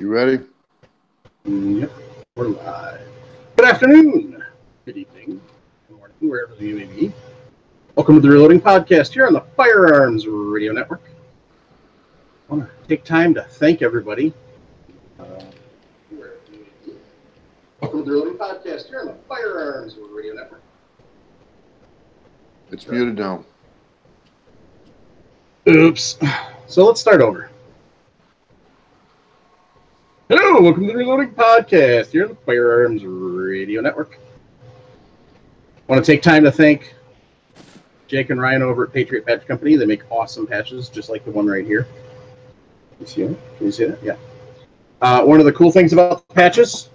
You ready? Yep, we're live. Good afternoon, good evening, good morning, wherever you may be. Welcome to the Reloading Podcast here on the Firearms Radio Network. I want to take time to thank everybody. Welcome to the Reloading Podcast here on the Firearms Radio Network. It's muted now. Oops. So let's start over. Hello, welcome to the Reloading Podcast here on the Firearms Radio Network. I want to take time to thank Jake and Ryan over at Patriot Patch Company. They make awesome patches, just like the one right here. You see it? Can you see that? Yeah. One of the cool things about the patches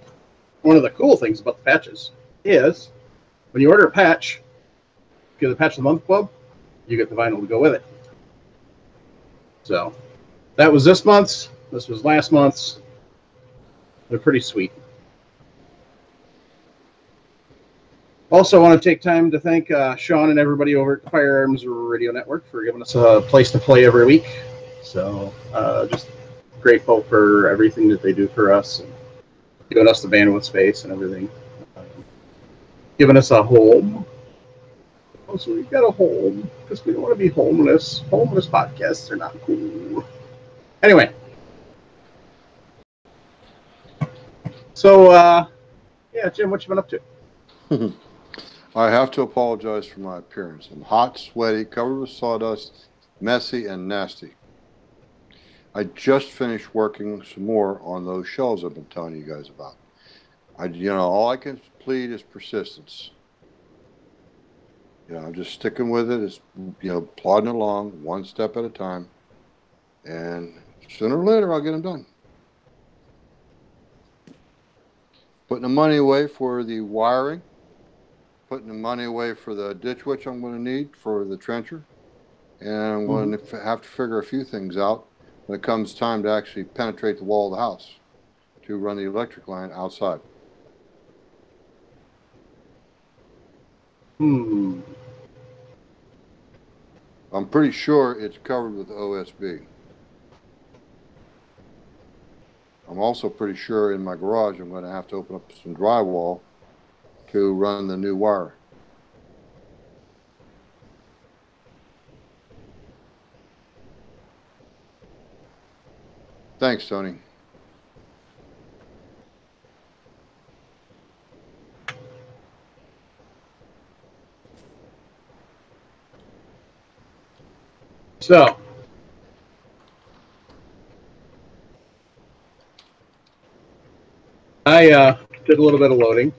is when you order a patch, get the Patch of the Month Club, you get the vinyl to go with it. So that was this month's. This was last month's. They're pretty sweet. Also, I want to take time to thank Sean and everybody over at the Firearms Radio Network for giving us a place to play every week. So, just grateful for everything that they do for us, and giving us the bandwidth space and everything. Giving us a home. Also, we've got a home because we don't want to be homeless. Homeless podcasts are not cool. Anyway. So, yeah, Jim, what you been up to? I have to apologize for my appearance. I'm hot, sweaty, covered with sawdust, messy, and nasty. I just finished working some more on those shelves I've been telling you guys about. All I can plead is persistence. I'm just sticking with it. It's, plodding along, one step at a time. And sooner or later, I'll get them done. Putting the money away for the wiring. Putting the money away for the ditch witch I'm going to need for the trencher. And I'm going to have to figure a few things out when it comes time to actually penetrate the wall of the house to run the electric line outside. I'm pretty sure it's covered with OSB. I'm also pretty sure in my garage I'm going to have to open up some drywall to run the new wire. Thanks, Tony. So, I did a little bit of loading.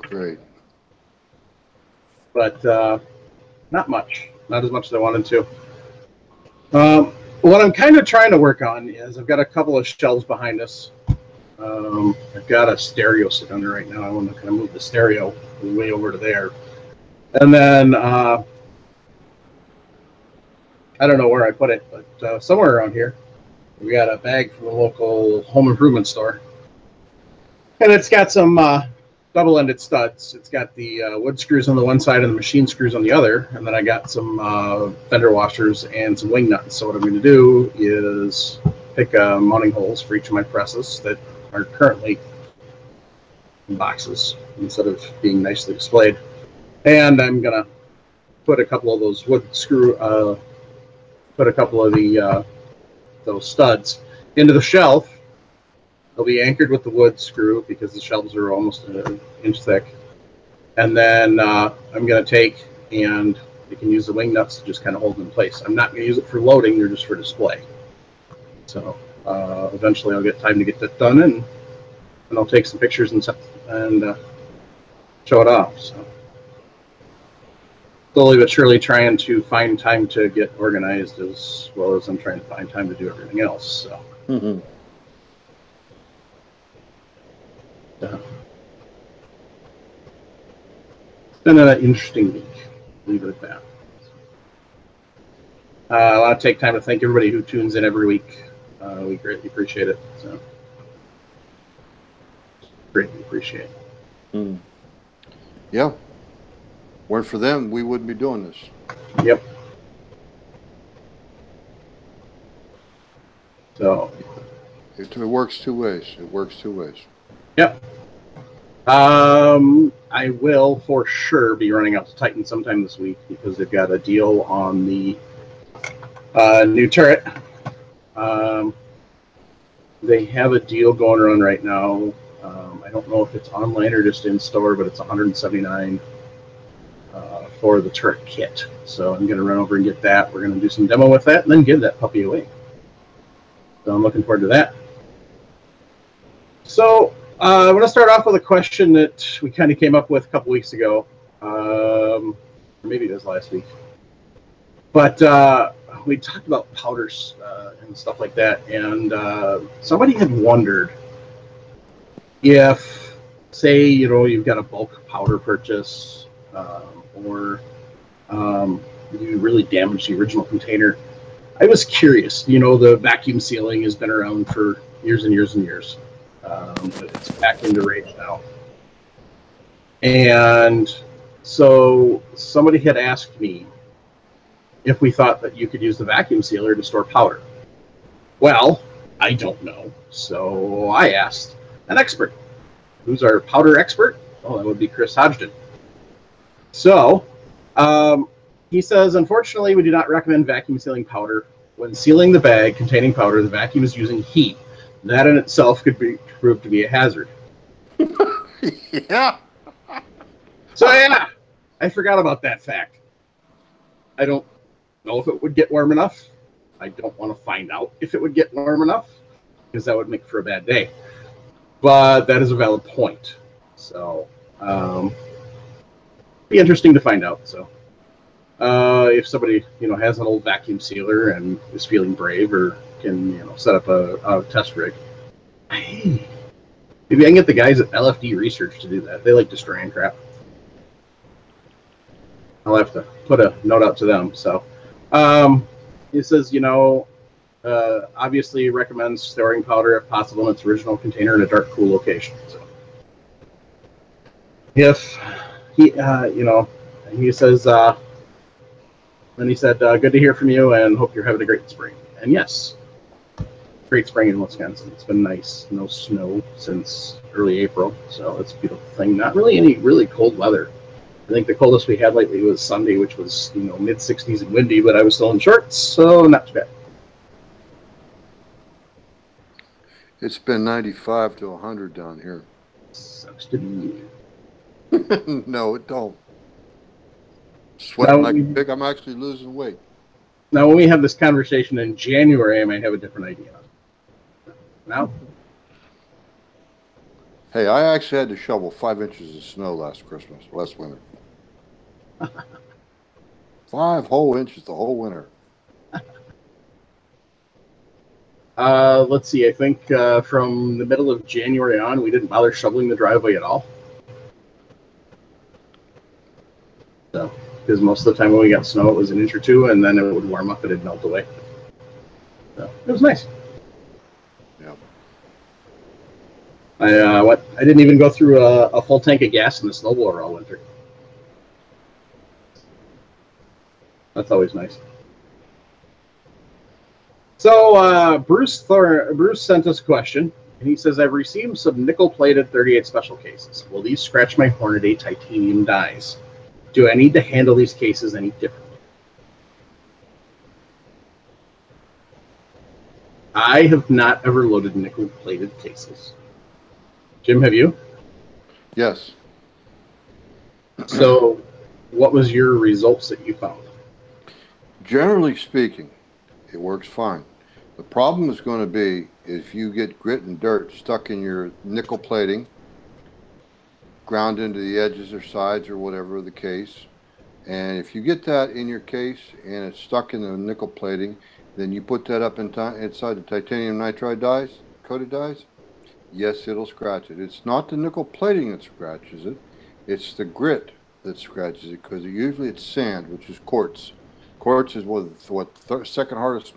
Great. But not much. Not as much as I wanted to. What I'm kind of trying to work on is I've got a couple of shelves behind us. I've got a stereo sitting under right now. I want to kind of move the stereo way over to there. And then I don't know where I put it, but somewhere around here. We got a bag from the local home improvement store. And it's got some double-ended studs. It's got the wood screws on the one side and the machine screws on the other. And then I got some fender washers and some wing nuts. So what I'm going to do is pick mounting holes for each of my presses that are currently in boxes instead of being nicely displayed. And I'm going to put a couple of those wood screw, put a couple of the those studs into the shelf. They'll be anchored with the wood screw because the shelves are almost an inch thick. And then I'm going to take and you can use the wing nuts to just kind of hold them in place. I'm not going to use it for loading, they're just for display. So eventually I'll get time to get that done and I'll take some pictures and show it off. So slowly but surely trying to find time to get organized as well as I'm trying to find time to do everything else. So. It's been an interesting week. Leave it at that. I want to take time to thank everybody who tunes in every week. We greatly appreciate it. So, greatly appreciate it. Yeah. Weren't for them, we wouldn't be doing this. Yep. So, It works two ways. It works two ways. yep. I will for sure be running out to Titan sometime this week because they've got a deal on the new turret. They have a deal going on right now. I don't know if it's online or just in store, but it's $179 for the turret kit. So I'm going to run over and get that. We're going to do some demo with that and then give that puppy away. So I'm looking forward to that. So I want to start off with a question that we kind of came up with a couple weeks ago. Maybe it was last week. But we talked about powders and stuff like that. And somebody had wondered if, say, you've got a bulk powder purchase or you really damaged the original container. I was curious. The vacuum sealing has been around for years and years and years. But it's back into rage now. And so somebody had asked me if we thought that you could use the vacuum sealer to store powder. Well, I don't know. So I asked an expert. Who's our powder expert? Oh, that would be Chris Hodgdon. So he says, unfortunately, we do not recommend vacuum sealing powder. When sealing the bag containing powder, the vacuum is using heat. That in itself could be proved to be a hazard. Yeah. So yeah, I forgot about that fact. I don't know if it would get warm enough. I don't want to find out if it would get warm enough because that would make for a bad day. But that is a valid point. So be interesting to find out. So if somebody has an old vacuum sealer and is feeling brave or can set up a test rig, hey, maybe I can get the guys at LFD Research to do that. They like destroying crap. I'll have to put a note out to them. So it says, obviously recommends storing powder if possible in its original container in a dark, cool location. So if he, he says, then he said, good to hear from you and hope you're having a great spring. And yes, great spring in Wisconsin. It's been nice. No snow since early April. So it's a beautiful thing. Not really any really cold weather. I think the coldest we had lately was Sunday, which was, mid 60s and windy, but I was still in shorts, so not too bad. It's been 95 to 100 down here. Sucks to be you. No, it don't. Sweating like a pig. I'm actually losing weight. Now, when we have this conversation in January, I might have a different idea. Now? Hey, I actually had to shovel 5 inches of snow last winter. 5 whole inches the whole winter. Let's see. I think from the middle of January on, we didn't bother shoveling the driveway at all. So, because most of the time when we got snow, it was an inch or two, and then it would warm up and it'd melt away. So it was nice. Yeah. I didn't even go through a full tank of gas in the snowblower all winter. That's always nice. So Bruce sent us a question, and he says, I've received some nickel-plated 38 special cases. Will these scratch my Hornady titanium dies? Do I need to handle these cases any differently? I have not ever loaded nickel-plated cases. Jim, have you? Yes. So what was your results that you found? Generally speaking, it works fine. The problem is going to be if you get grit and dirt stuck in your nickel plating, ground into the edges or sides or whatever the case. And if you get that in your case and it's stuck in the nickel plating, then you put that up inside the titanium nitride dies, coated dies. Yes, it'll scratch it. It's not the nickel plating that scratches it. It's the grit that scratches it because usually it's sand, which is quartz. Quartz is second hardest,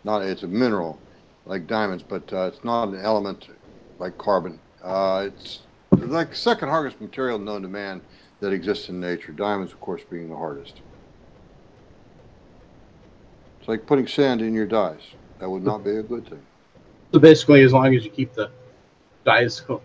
it's a mineral like diamonds, but it's not an element like carbon. It's like second hardest material known to man that exists in nature. Diamonds, of course, being the hardest. It's like putting sand in your dies. That would not be a good thing. So basically, as long as you keep the dies clean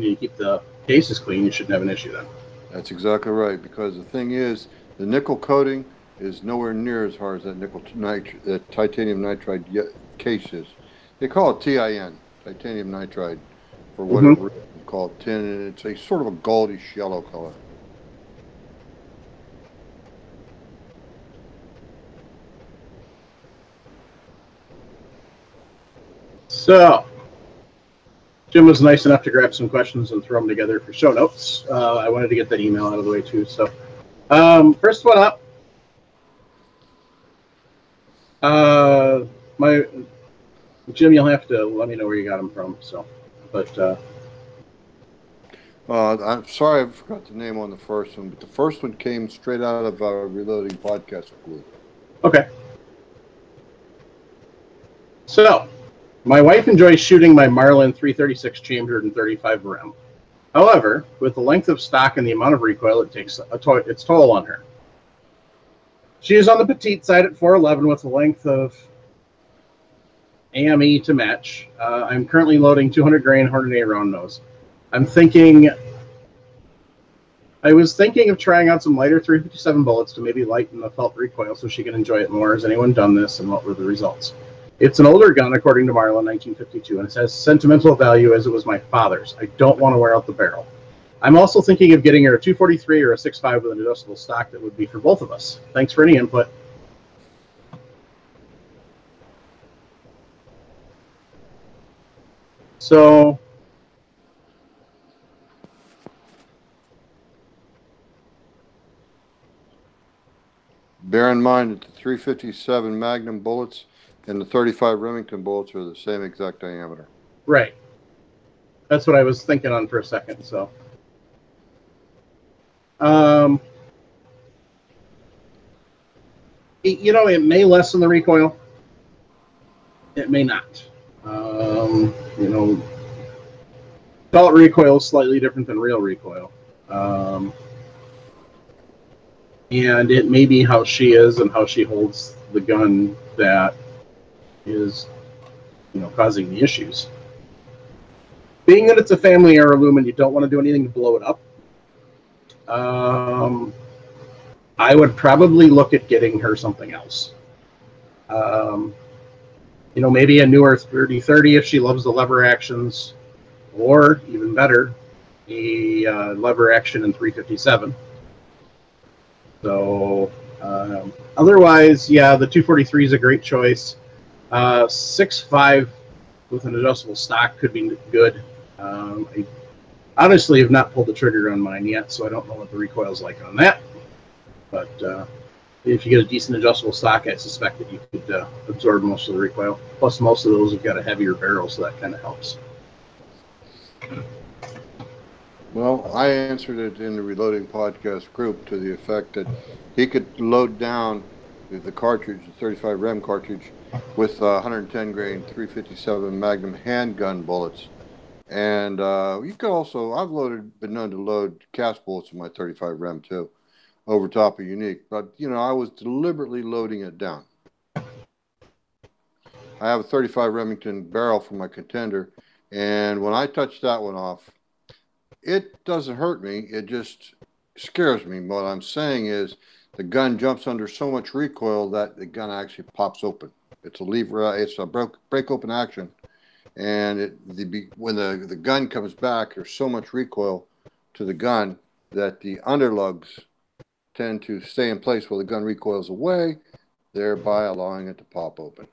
and you keep the cases clean, you shouldn't have an issue then. That's exactly right, because the thing is, the nickel coating is nowhere near as hard as that titanium nitride case is. They call it TIN, titanium nitride, for whatever reason. It's called tin, and it's a sort of a goldish yellow color. So, Jim was nice enough to grab some questions and throw them together for show notes. I wanted to get that email out of the way too. So, first one up. Jim, you'll have to let me know where you got them from. So, but I'm sorry I forgot the name on the first one, but the first one came straight out of our Reloading podcast group. Okay. So, my wife enjoys shooting my Marlin 336 chambered and 35 rem. However, with the length of stock and the amount of recoil, it takes its toll on her. She is on the petite side at 411 with a length of AME to match. I'm currently loading 200 grain Hornady round nose. I was thinking of trying out some lighter 357 bullets to maybe lighten the felt recoil so she can enjoy it more. Has anyone done this, and what were the results? It's an older gun, according to Marlin, 1952, and it has sentimental value as it was my father's. I don't want to wear out the barrel. I'm also thinking of getting her a 243 or a 6.5 with an adjustable stock that would be for both of us. Thanks for any input. So, bear in mind that the 357 Magnum bullets and the 35 Remington bullets are the same exact diameter. Right. That's what I was thinking on for a second. So, it may lessen the recoil. It may not. Felt recoil is slightly different than real recoil. And it may be how she is and how she holds the gun that is, causing the issues. Being that it's a family heirloom and you don't want to do anything to blow it up, I would probably look at getting her something else. Maybe a newer 30-30 if she loves the lever actions, or even better, a lever action in 357. So, otherwise, yeah, the 243 is a great choice. 6.5 with an adjustable stock could be good. I honestly have not pulled the trigger on mine yet, so I don't know what the recoil is like on that. But if you get a decent adjustable stock, I suspect that you could absorb most of the recoil. Plus, most of those have got a heavier barrel, so that kind of helps. Well, I answered it in the Reloading podcast group to the effect that he could load down the cartridge, the 35 Rem cartridge, with 110 grain 357 Magnum handgun bullets. And you could also, I've been known to load cast bullets in my 35 Rem too, over top of Unique. But, I was deliberately loading it down. I have a 35 Remington barrel for my Contender, and when I touch that one off, it doesn't hurt me. It just scares me. What I'm saying is the gun jumps under so much recoil that the gun actually pops open. It's a lever. It's a break open action, and when the gun comes back, there's so much recoil to the gun that the underlugs tend to stay in place while the gun recoils away, thereby allowing it to pop open.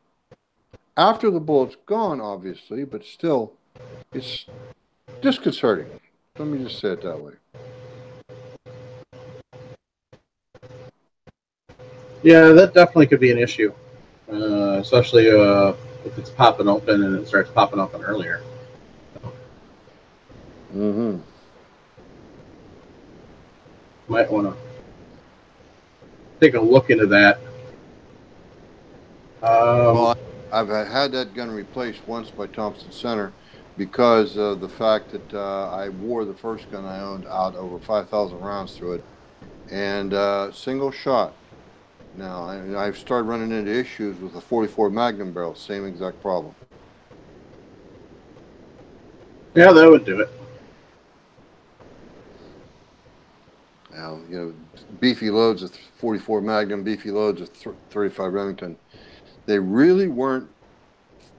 After the bullet's gone, obviously, but still, it's disconcerting. Let me just say it that way. Yeah, that definitely could be an issue, especially if it's popping open and it starts popping open earlier. Mm-hmm. Might want to take a look into that. Well, I've had that gun replaced once by Thompson Center because of the fact that I wore the first gun I owned out over 5,000 rounds through it, and single shot, Now, I've started running into issues with the 44 Magnum barrel, same exact problem. Yeah, that would do it. Now, beefy loads of 44 Magnum, beefy loads of 35 Remington, they really weren't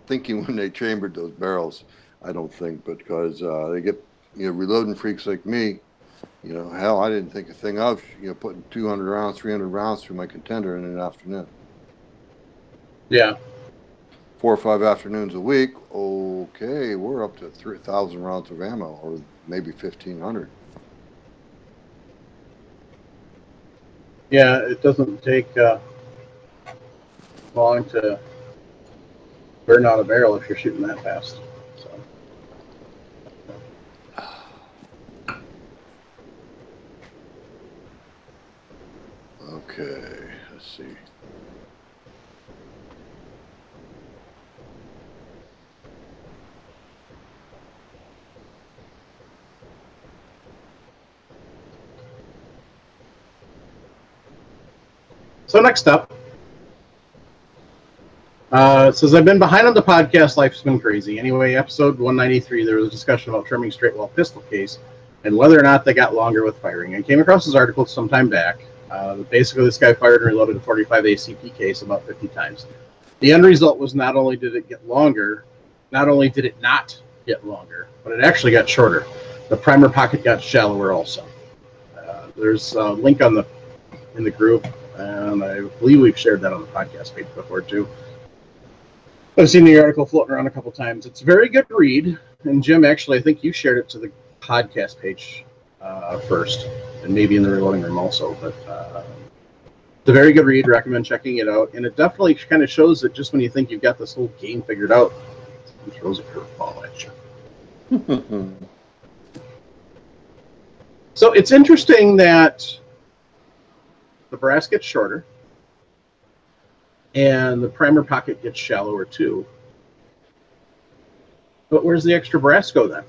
thinking when they chambered those barrels, I don't think, because they get, reloading freaks like me. Hell, I didn't think a thing of, putting 200 rounds, 300 rounds through my contender in an afternoon. Yeah. 4 or 5 afternoons a week. Okay, we're up to 3,000 rounds of ammo, or maybe 1,500. Yeah, it doesn't take long to burn out a barrel if you're shooting that fast. So. Okay, let's see. So next up, it says, I've been behind on the podcast. Life's been crazy. Anyway, episode 193, there was a discussion about trimming straight wall pistol case and whether or not they got longer with firing. I came across this article some time back. Basically, this guy fired and reloaded a 45 ACP case about 50 times. The end result was not only did it get longer, not only did it not get longer, but it actually got shorter. The primer pocket got shallower also. There's a link in the group, and I believe we've shared that on the podcast page before too. I've seen the article floating around a couple times. It's a very good read, and Jim, actually, I think you shared it to the podcast page first, and maybe in the reloading room also. But it's a very good read. Recommend checking it out, and it definitely kind of shows that just when you think you've got this whole game figured out, it throws a curveball at you. So it's interesting that the brass gets shorter and the primer pocket gets shallower too. But where's the extra brass go then?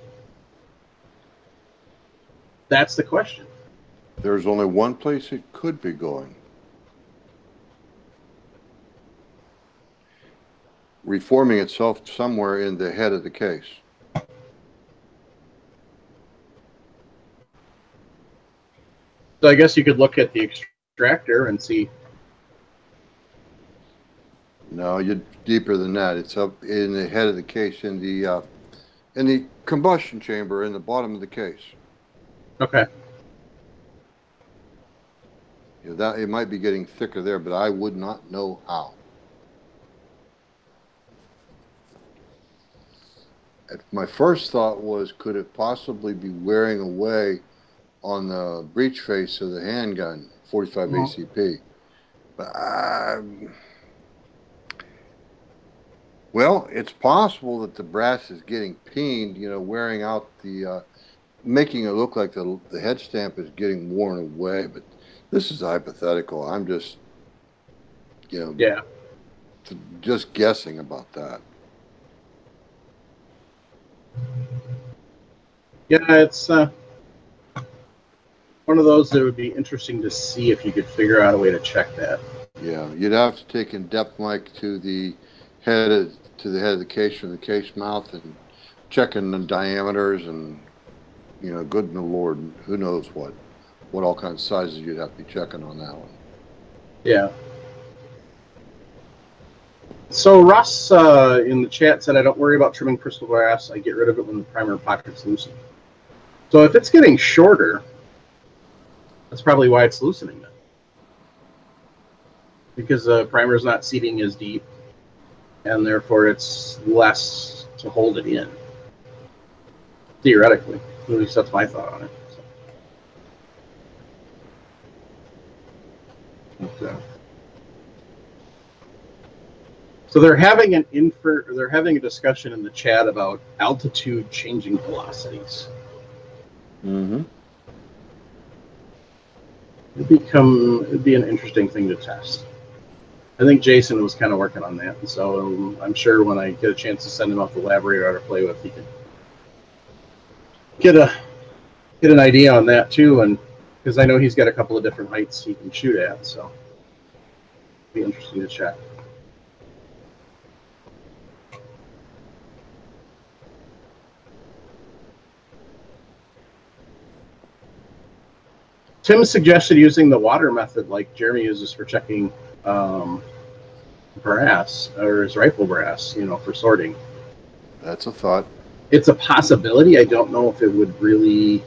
That's the question. There's only one place it could be going. Reforming itself somewhere in the head of the case. So I guess you could look at the extractor and see. No, you're deeper than that. It's up in the head of the case, in the combustion chamber, in the bottom of the case. Okay. That it might be getting thicker there, but I would not know how. My first thought was, could it possibly be wearing away on the breech face of the handgun, 45 ACP? But well, it's possible that the brass is getting peened, wearing out the, making it look like the head stamp is getting worn away. But this is hypothetical. I'm just, just guessing about that. Yeah, it's one of those that would be interesting to see if you could figure out a way to check that. Yeah, you'd have to take in depth mic to the head of the case from the case mouth and checking the diameters and good in the Lord, who knows what all kinds of sizes you'd have to be checking on that one. Yeah. So Russ in the chat said, I don't worry about trimming crystal brass. I get rid of it when the primer pocket's loosened. So if it's getting shorter, that's probably why it's loosening then. Because the primer is not seating as deep, and therefore it's less to hold it in. Theoretically. At least that's my thought on it. Okay. So they're having a discussion in the chat about altitude changing velocities. Mm-hmm. It'd be an interesting thing to test. I think Jason was kind of working on that, so I'm sure when I get a chance to send him out the Labradar to play with, he can get an idea on that too, and because I know he's got a couple of different heights he can shoot at. So Be interesting to check. Tim suggested using the water method like Jeremy uses for checking brass or his rifle brass, for sorting. That's a thought. It's a possibility. I don't know if it would really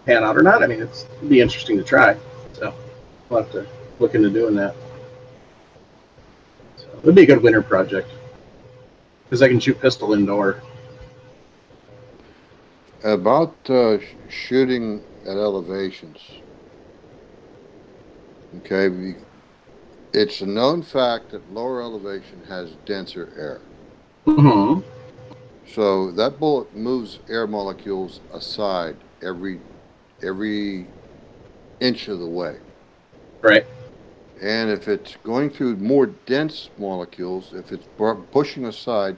pan out or not. I mean, it'd be interesting to try. So we'll have to look into doing that. So it'd be a good winter project because I can shoot pistol indoor. About shooting at elevations. Okay, it's a known fact that lower elevation has denser air. Mm-hmm. So that bullet moves air molecules aside every inch of the way. Right. And if it's going through more dense molecules, if it's pushing aside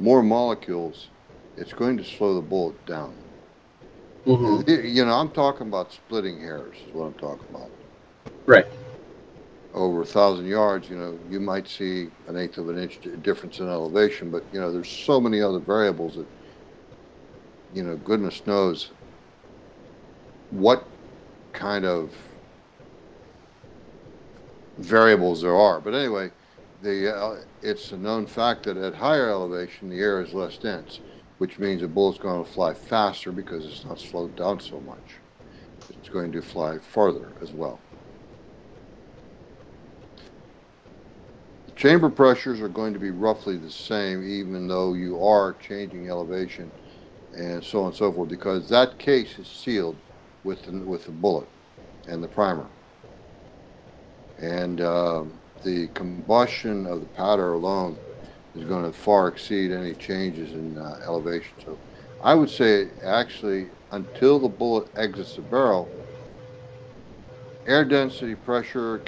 more molecules, it's going to slow the bullet down. Mm-hmm. I'm talking about splitting hairs is what I'm talking about. Right. Over 1,000 yards, you might see an eighth of an inch difference in elevation, but there's so many other variables that, goodness knows what kind of variables there are. But anyway, it's a known fact that at higher elevation, the air is less dense, which means a bullet's going to fly faster because it's not slowed down so much. It's going to fly farther as well. The chamber pressures are going to be roughly the same, even though you are changing elevation and so on and so forth, because that case is sealed with the bullet and the primer. And the combustion of the powder alone is going to far exceed any changes in elevation. So I would say actually until the bullet exits the barrel, air density pressure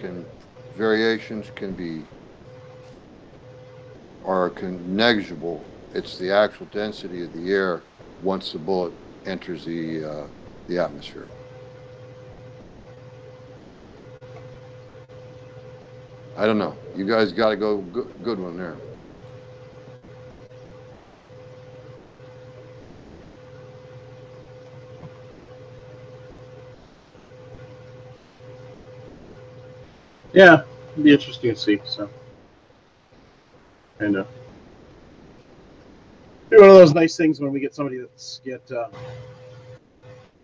variations are negligible. It's the actual density of the air once the bullet enters the atmosphere. I don't know. You guys got to go good one there. Yeah, it'd be interesting to see. So, kind of be one of those nice things when we get somebody that's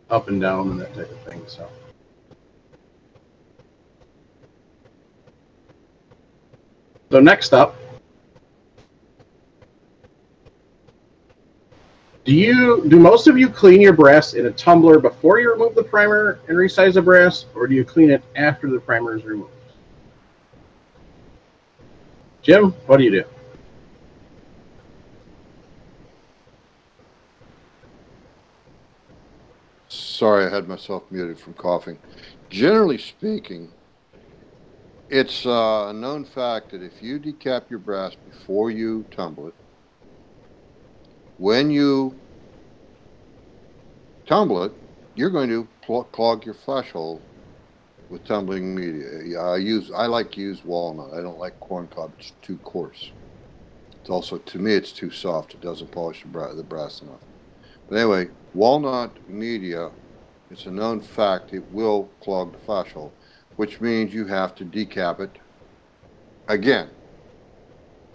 up and down and that type of thing. So next up, do most of you clean your brass in a tumbler before you remove the primer and resize the brass, or do you clean it after the primer is removed? Jim, what do you do? Sorry, I had myself muted from coughing. Generally speaking, it's a known fact that if you decap your brass before you tumble it, when you tumble it, you're going to clog your flash hole with tumbling media. I like to use walnut. I don't like corncob. It's too coarse. It's also, to me, it's too soft. It doesn't polish the brass enough. But anyway, walnut media, it's a known fact it will clog the flash hole, which means you have to decap it again.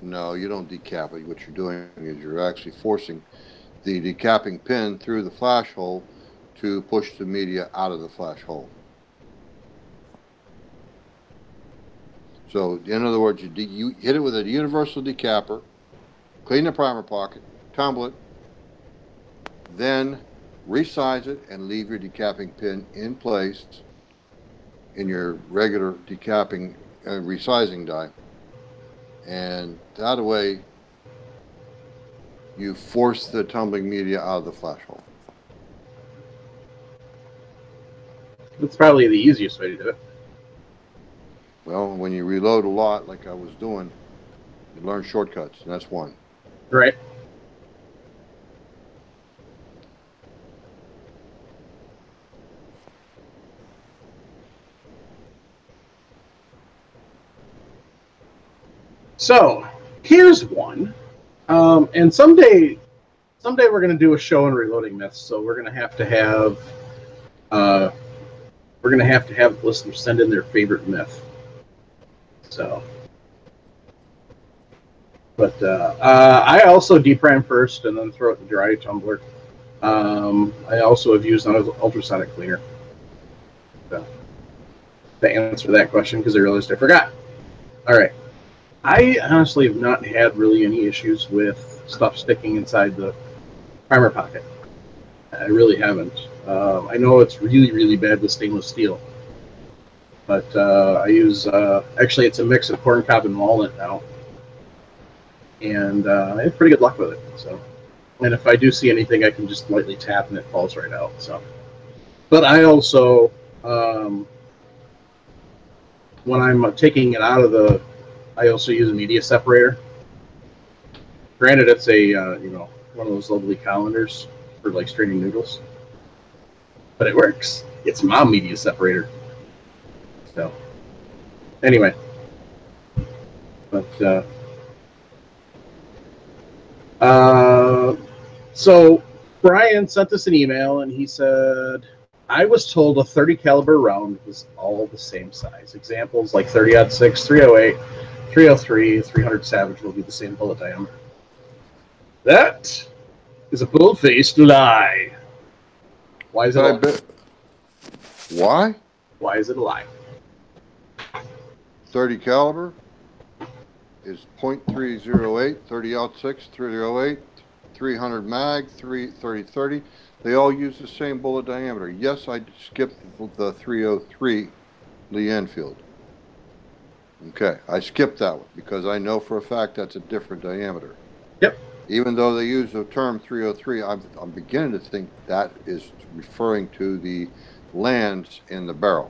No, you don't decap it. What you're doing is you're actually forcing the decapping pin through the flash hole to push the media out of the flash hole. So, in other words, you hit it with a universal decapper, clean the primer pocket, tumble it, then resize it and leave your decapping pin in place in your regular decapping resizing die. And that way, you force the tumbling media out of the flash hole. That's probably the easiest way to do it. Well, when you reload a lot, like I was doing, you learn shortcuts, and that's one. Right. So here's one. And someday we're going to do a show on reloading myths. So we're going to have listeners send in their favorite myth. So, but I also deprime first and then throw it in the dry tumbler. I also have used an ultrasonic cleaner to answer that question because I realized I forgot. All right. I honestly have not had really any issues with stuff sticking inside the primer pocket. I really haven't. I know it's really, really bad with stainless steel. But I use, actually, it's a mix of corn cob and walnut now. And I have pretty good luck with it. So, and if I do see anything, I can just lightly tap and it falls right out. So, but I also, when I'm taking it out of the, I also use a media separator. Granted, it's a, one of those lovely colanders for like straining noodles. But it works. It's my media separator. So, anyway. But, so Brian sent us an email and he said, I was told a 30 caliber round was all the same size. Examples like 30-06, 308, 303, 300 Savage will be the same bullet diameter. That is a bull-faced lie. Why is it a lie? Why? Why is it a lie? 30 caliber is .308, 30-06, 308, 300 mag, 30-30. They all use the same bullet diameter. Yes, I skipped the 303 Lee Enfield. Okay, I skipped that one because I know for a fact that's a different diameter. Yep. Even though they use the term 303, I'm beginning to think that is referring to the lands in the barrel.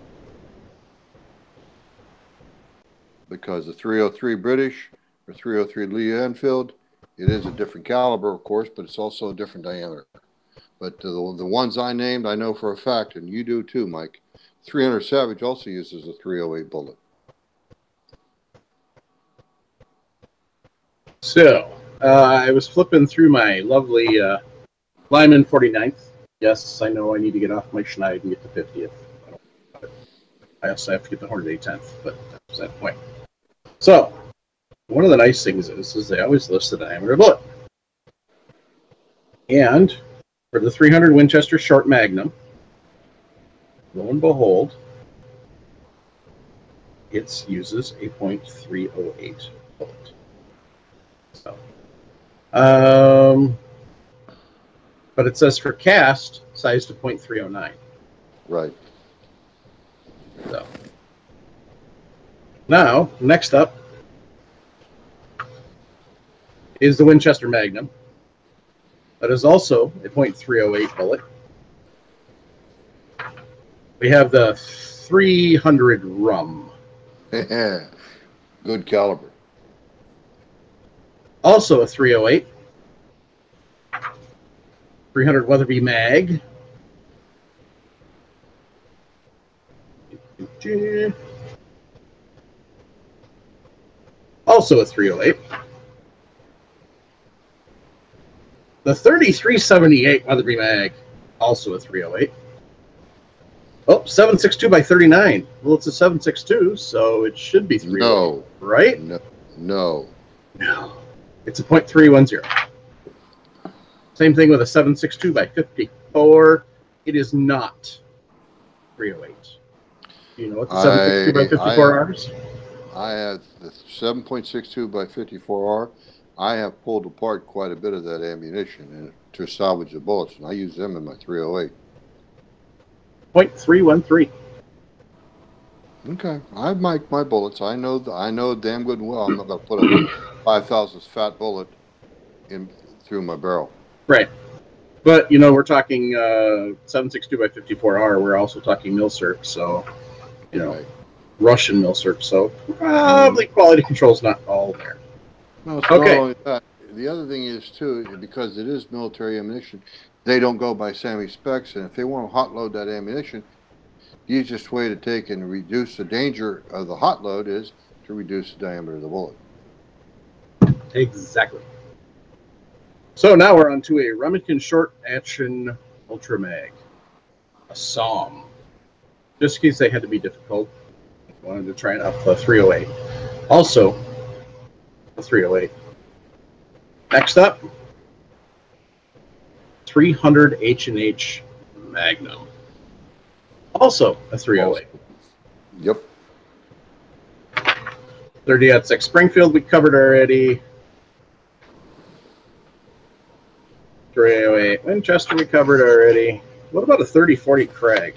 Because the 303 British or 303 Lee Enfield, it is a different caliber, of course, but it's also a different diameter. But the ones I named, I know for a fact, and you do too, Mike. 300 Savage also uses a 308 bullet. So, I was flipping through my lovely Lyman 49th. Yes, I know I need to get off my Schneid and get the 50th. I also have to get the Hornady 10th, but that's that point. So, one of the nice things is they always list the diameter bullet. And for the 300 Winchester Short Magnum, lo and behold, it uses a .308 bullet. So, but it says for cast, size to .309. Right. So, now, next up is the Winchester Magnum. That is also a .308 bullet. We have the 300 Rum. Good caliber. Also a 308. 300 Weatherby Mag. Also a 308. The 3378 Weatherby Mag. Also a 308. Oh, 7.62 by 39. Well, it's a 7.62, so it should be 308. No. Right? No. It's a .310. Same thing with a 7.62 by 54. It is not 308. Do you know what the 7.62 by 54 is? I have the 7.62 by 54R. I have pulled apart quite a bit of that ammunition to salvage the bullets, and I use them in my 308. .313. Okay, I have my bullets. I know damn good and well I'm not going to put a 5,000 fat bullet in through my barrel. Right. But, we're talking 7.62 by 54R. We're also talking Milsurp, so, Right. Russian Milsurp, so probably quality control's not all there. No, it's not only that. The other thing is, too, because it is military ammunition, they don't go by SAMI specs, and if they want to hot load that ammunition, the easiest way to take and reduce the danger of the hot load is to reduce the diameter of the bullet. Exactly. So now we're on to a Remington Short Action Ultra Mag, a SOM. Just in case they had to be difficult, I wanted to try and up the 308. Also, the 308. Next up, 300 H&H Magnum. Also a 308. Yep. 30-06 Springfield we covered already. 308 Winchester we covered already. What about a 30-40 Krag?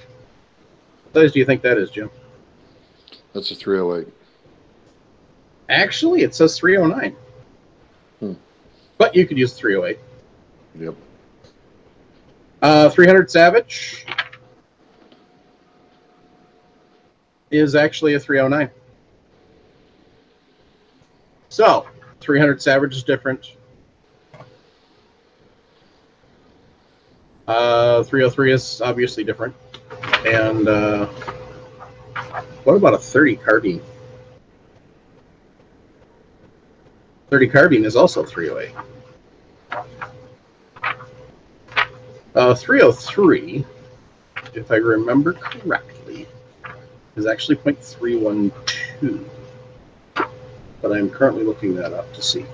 What size do you think that is, Jim? That's a 308. Actually, it says 309. But you could use 308. Yep. 300 Savage is actually a 309. So, 300 Savage is different. 303 is obviously different. And what about a 30 Carbine? 30 Carbine is also 308. 303, if I remember correctly, is actually .312. But I'm currently looking that up to see.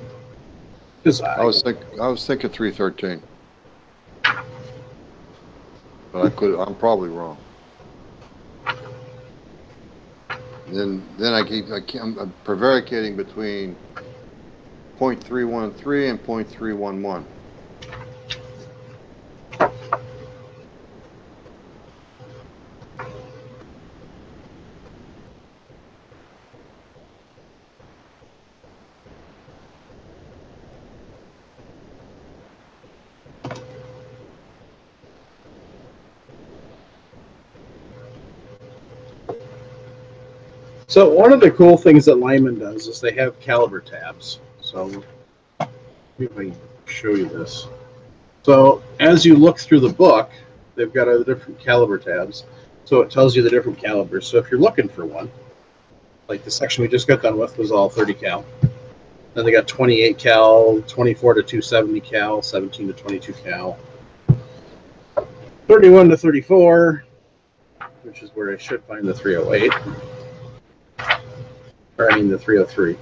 Because I was thinking 313. But I'm probably wrong. Then I'm prevaricating between .313 and .311. So one of the cool things that Lyman does is they have caliber tabs. So let me show you this. So as you look through the book, they've got other different caliber tabs. So it tells you the different calibers. So if you're looking for one, like the section we just got done with was all 30 cal. Then they got 28 cal, 24 to 270 cal, 17 to 22 cal, 31 to 34, which is where I should find the 308. Or I mean the 303.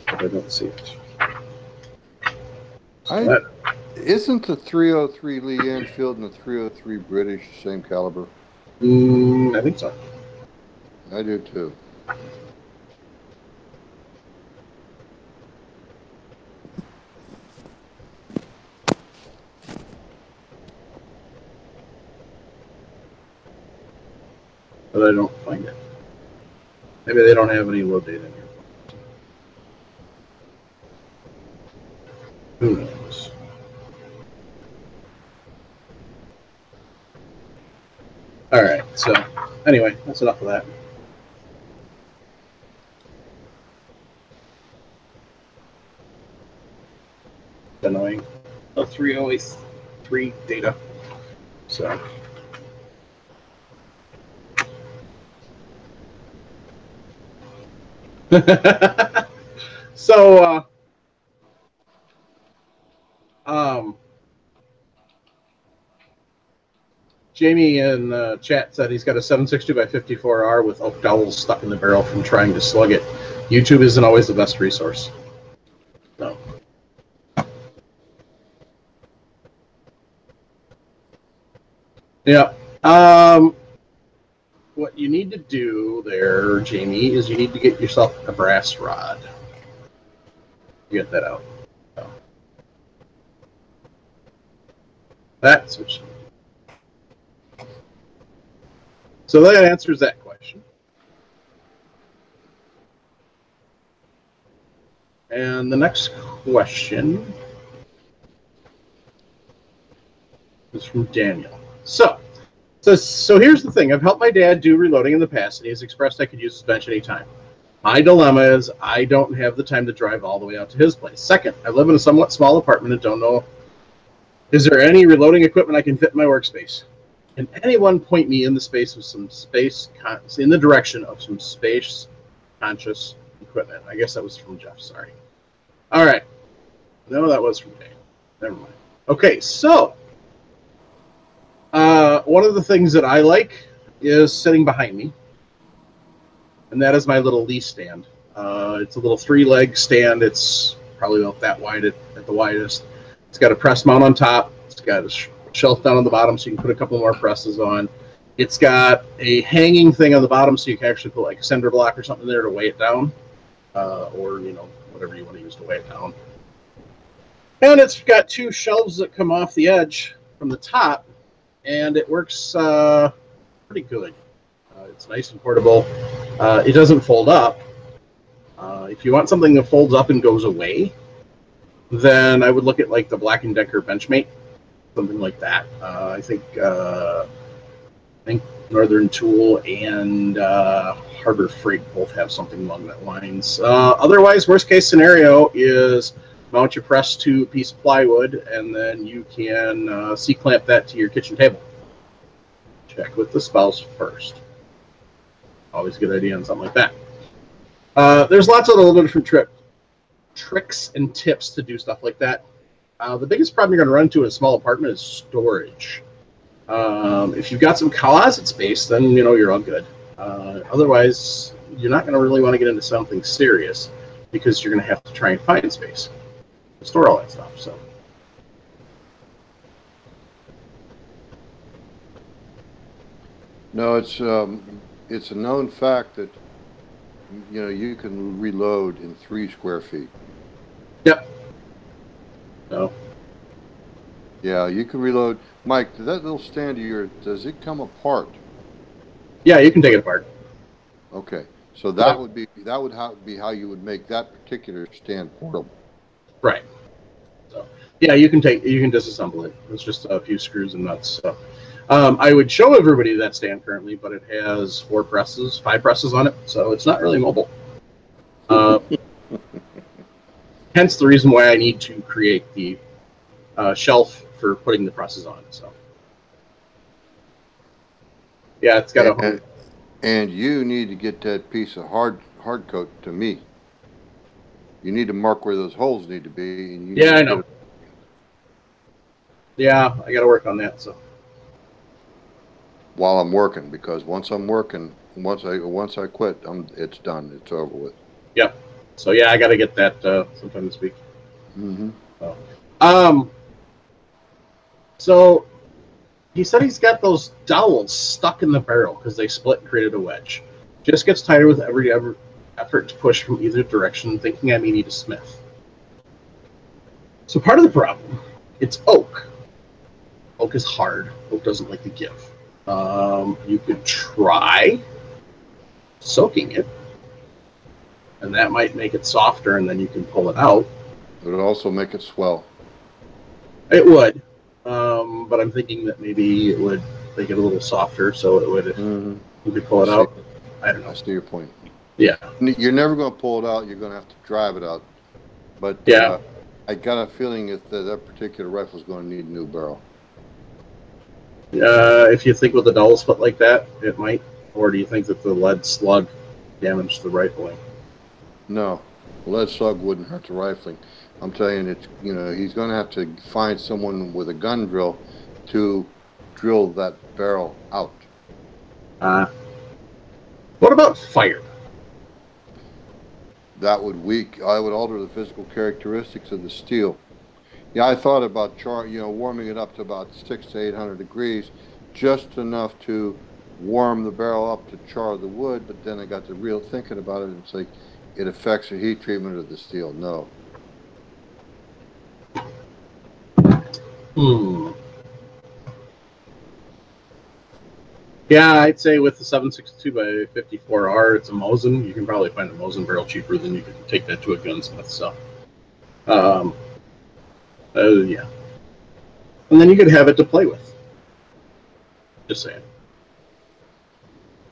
But I don't see it. Isn't the 303 Lee Enfield and the 303 British the same caliber? I think so. I do too. But I don't find it. Maybe they don't have any load data in here. Who knows? All right. So anyway, that's enough of that. Annoying. Oh, 303 data. So. So, Jamie in chat said he's got a 762 by 54R with oak dowels stuck in the barrel from trying to slug it. YouTube isn't always the best resource. No. Yeah. What you need to do there, Jamie, is you need to get yourself a brass rod. Get that out. So. That's what you need. So that answers that question. And the next question is from Daniel. So here's the thing. I've helped my dad do reloading in the past, and he's expressed I could use his bench anytime. My dilemma is I don't have the time to drive all the way out to his place. Second, I live in a somewhat small apartment and don't know, is there any reloading equipment I can fit in my workspace? Can anyone point me in the space of some in the direction of some space conscious equipment? I guess that was from Jeff. Sorry. All right. No, that was from Dave. Never mind. Okay, so one of the things that I like is sitting behind me, and that is my little Lee stand. It's a little 3-leg stand. It's probably about that wide at the widest. It's got a press mount on top. It's got a shelf down on the bottom so you can put a couple more presses on. It's got a hanging thing on the bottom so you can actually put like a cinder block or something there to weigh it down, or whatever you want to use to weigh it down. And it's got 2 shelves that come off the edge from the top, and it works pretty good. It's nice and portable. It doesn't fold up. If you want something that folds up and goes away, then I would look at like the Black & Decker Benchmate, something like that. I think Northern Tool and Harbor Freight both have something along that lines. Otherwise, worst case scenario is mount your press to a piece of plywood, and then you can C-clamp that to your kitchen table. Check with the spouse first. Always a good idea on something like that. There's lots of little different tricks and tips to do stuff like that. The biggest problem you're going to run into in a small apartment is storage. If you've got some closet space, then you're all good. Otherwise, you're not going to really want to get into something serious because you're going to have to try and find space to store all that stuff. So. No, it's a known fact that you can reload in 3 square feet. Yep. No. Yeah, you can reload. Mike, that little stand of yours, does it come apart? Yeah, you can take it apart. Okay, so that would be how you would make that particular stand portable. Right. So yeah, you can disassemble it. It's just a few screws and nuts. So I would show everybody that stand currently, but it has 5 presses on it, so it's not really mobile. Hence the reason why I need to create the shelf for putting the presses on. So yeah, it's got and you need to get that piece of hard coat to me. You need to mark where those holes need to be. And I know. Yeah, I got to work on that. So while I'm working, because once I quit, it's done. It's over with. Yep. So yeah, I got to get that sometime this week. Mm-hmm. So he said he's got those dowels stuck in the barrel because they split and created a wedge. Just gets tighter with every effort to push from either direction, thinking I may need a smith. So part of the problem, it's oak. Oak is hard. Oak doesn't like to give. You could try soaking it, and that might make it softer, and then you can pull it out. It would also make it swell. It would, but I'm thinking that maybe it would make it a little softer, so it would. Mm-hmm. You could pull it out. I don't know. I see your point. Yeah. You're never going to pull it out. You're going to have to drive it out. But yeah, I got a feeling that particular rifle is going to need a new barrel. If you think with the dowel split like that, it might. Or do you think that the lead slug damaged the rifling? No, lead slug wouldn't hurt the rifling. I'm telling you, he's going to have to find someone with a gun drill to drill that barrel out. What about fire? That would I would alter the physical characteristics of the steel. Yeah, I thought about warming it up to about 600 to 800 degrees, just enough to warm the barrel up to char the wood. But then I got to real thinking about it. It's like it affects the heat treatment of the steel. No. Yeah, I'd say with the 762 by 54R, it's a Mosin. You can probably find a Mosin barrel cheaper than you can take that to a gunsmith. So, yeah. And then you could have it to play with. Just saying.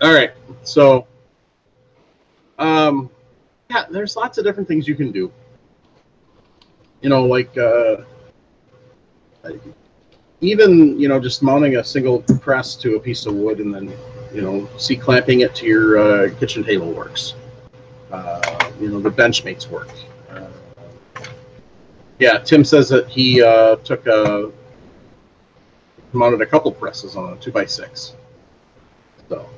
All right. So, yeah, there's lots of different things you can do. Like even just mounting a single press to a piece of wood and then C-clamping it to your kitchen table works. The Benchmates work. Yeah, Tim says that he mounted a couple presses on a 2x6. So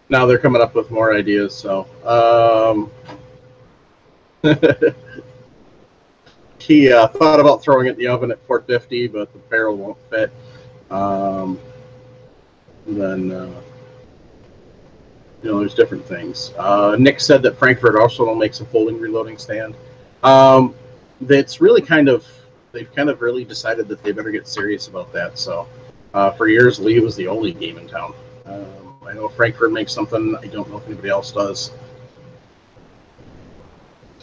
now they're coming up with more ideas. So he thought about throwing it in the oven at 450, but the barrel won't fit. There's different things. Nick said that Frankfurt also makes a folding reloading stand. That's really they've kind of really decided that they better get serious about that. So for years, Lee was the only game in town. I know Frankfurt makes something. I don't know if anybody else does.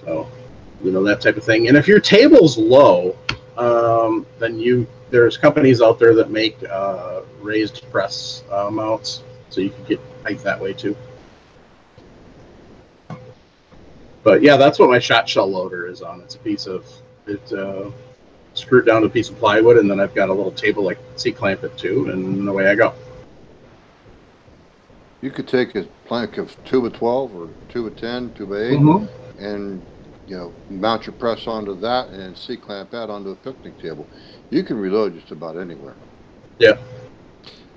So, that type of thing. And if your table's low, then there's companies out there that make raised press mounts, so you can get height that way too. But yeah, that's what my shot shell loader is on. It's screwed down to a piece of plywood, and then I've got a little table like C-clamp it to, and away I go. You could take a plank of 2x12 or 2x10, 2x8, and mount your press onto that and C-clamp that onto a picnic table. You can reload just about anywhere. Yeah.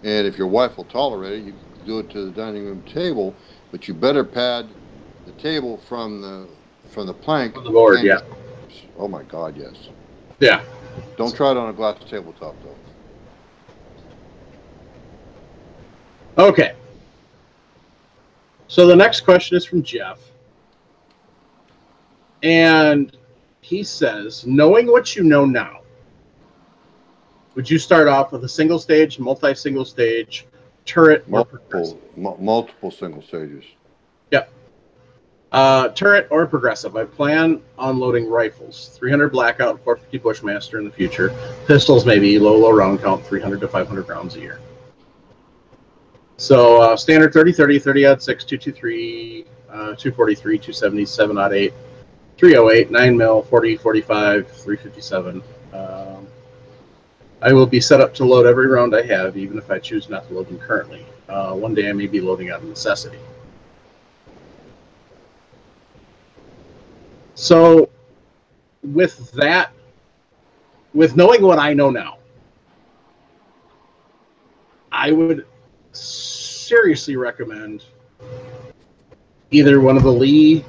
And if your wife will tolerate it, you can do it to the dining room table, but you better pad the table from the plank. From the board, yeah. Oh my God, yes. Yeah. Don't try it on a glass tabletop though. Okay. So the next question is from Jeff. And he says, knowing what you know now, would you start off with a single stage, multi-single stage, turret, multiple single stages? Yep. Turret or progressive. I plan on loading rifles, 300 Blackout, 450 Bushmaster in the future. Pistols, maybe low round count, 300 to 500 rounds a year. So standard 30-30, 30-06, 223, 243, 270, 7-08, 308, 9mm, 40, 45, 357. I will be set up to load every round I have, even if I choose not to load them currently. One day I may be loading out of necessity. So with that, with knowing what I know now, I would seriously recommend either one of the Lee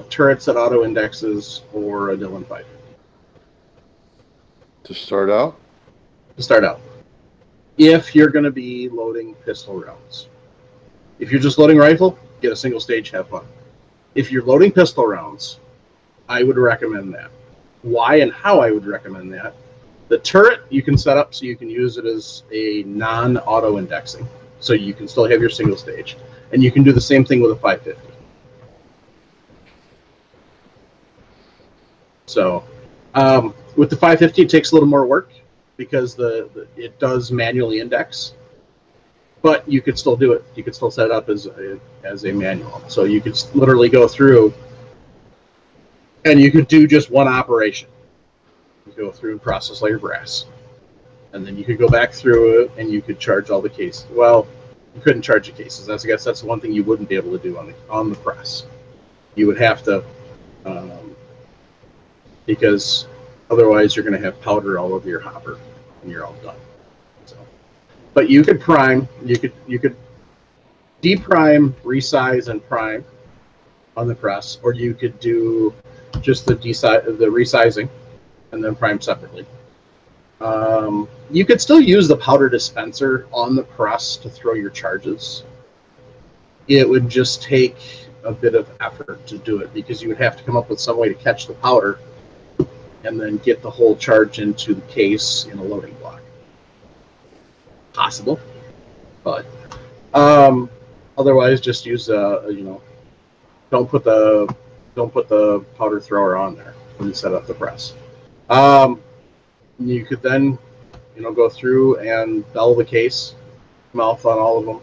turrets that auto indexes or a Dillon 550. To start out? To start out. If you're going to be loading pistol rounds. If you're just loading rifle, get a single stage, have fun. If you're loading pistol rounds, I would recommend that. Why and how I would recommend that? The turret you can set up so you can use it as a non-auto indexing. So you can still have your single stage. And you can do the same thing with a 550. So with the 550, it takes a little more work because it does manually index. But you could still do it. You could still set it up as a manual. So you could literally go through and you could do just one operation. You go through and process all your brass. And then you could go back through it and you could charge all the cases. Well, you couldn't charge the cases. I guess that's the one thing you wouldn't be able to do on the press. You would have to, because otherwise you're going to have powder all over your hopper and you're all done. So, but you could prime. You could deprime, resize, and prime on the press, or you could do just the resizing and then prime separately. You could still use the powder dispenser on the press to throw your charges. It would just take a bit of effort to do it because you would have to come up with some way to catch the powder and then get the whole charge into the case in a loading block. Possible, but otherwise just use don't put the powder thrower on there when you set up the press. You could then go through and bell the case mouth on all of them.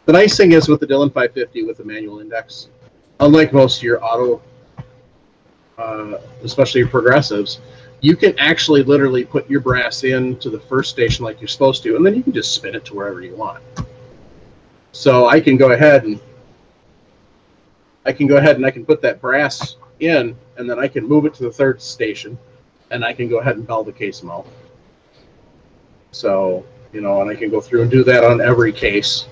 The nice thing is with the Dillon 550 with the manual index, unlike most of your auto, especially your progressives, you can actually literally put your brass into the first station like you're supposed to, and then you can just spin it to wherever you want. So I can go ahead and I can go ahead and I can put that brass in, and then I can move it to the third station, and I can go ahead and bell the case mount. So, you know, and I can go through and do that on every case.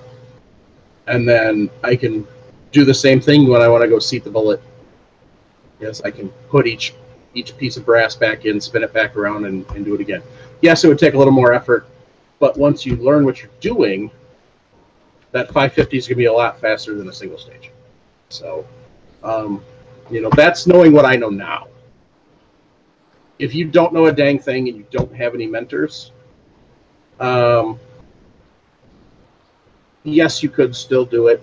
And then I can do the same thing when I want to go seat the bullet. Yes, I can put each piece of brass back in, spin it back around, and do it again. Yes, it would take a little more effort, but once you learn what you're doing, that 550 is going to be a lot faster than a single stage. So, you know, that's knowing what I know now. If you don't know a dang thing and you don't have any mentors, yes, you could still do it.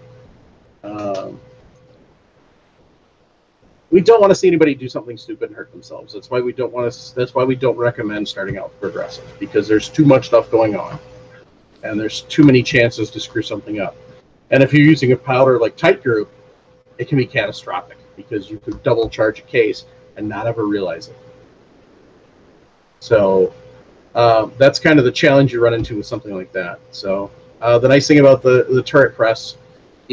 We don't want to see anybody do something stupid and hurt themselves. That's why we don't want to. That's why we don't recommend starting out progressive, because there's too much stuff going on, and there's too many chances to screw something up. And if you're using a powder like Tight Group, it can be catastrophic because you could double charge a case and not ever realize it. So that's kind of the challenge you run into with something like that. So the nice thing about the turret press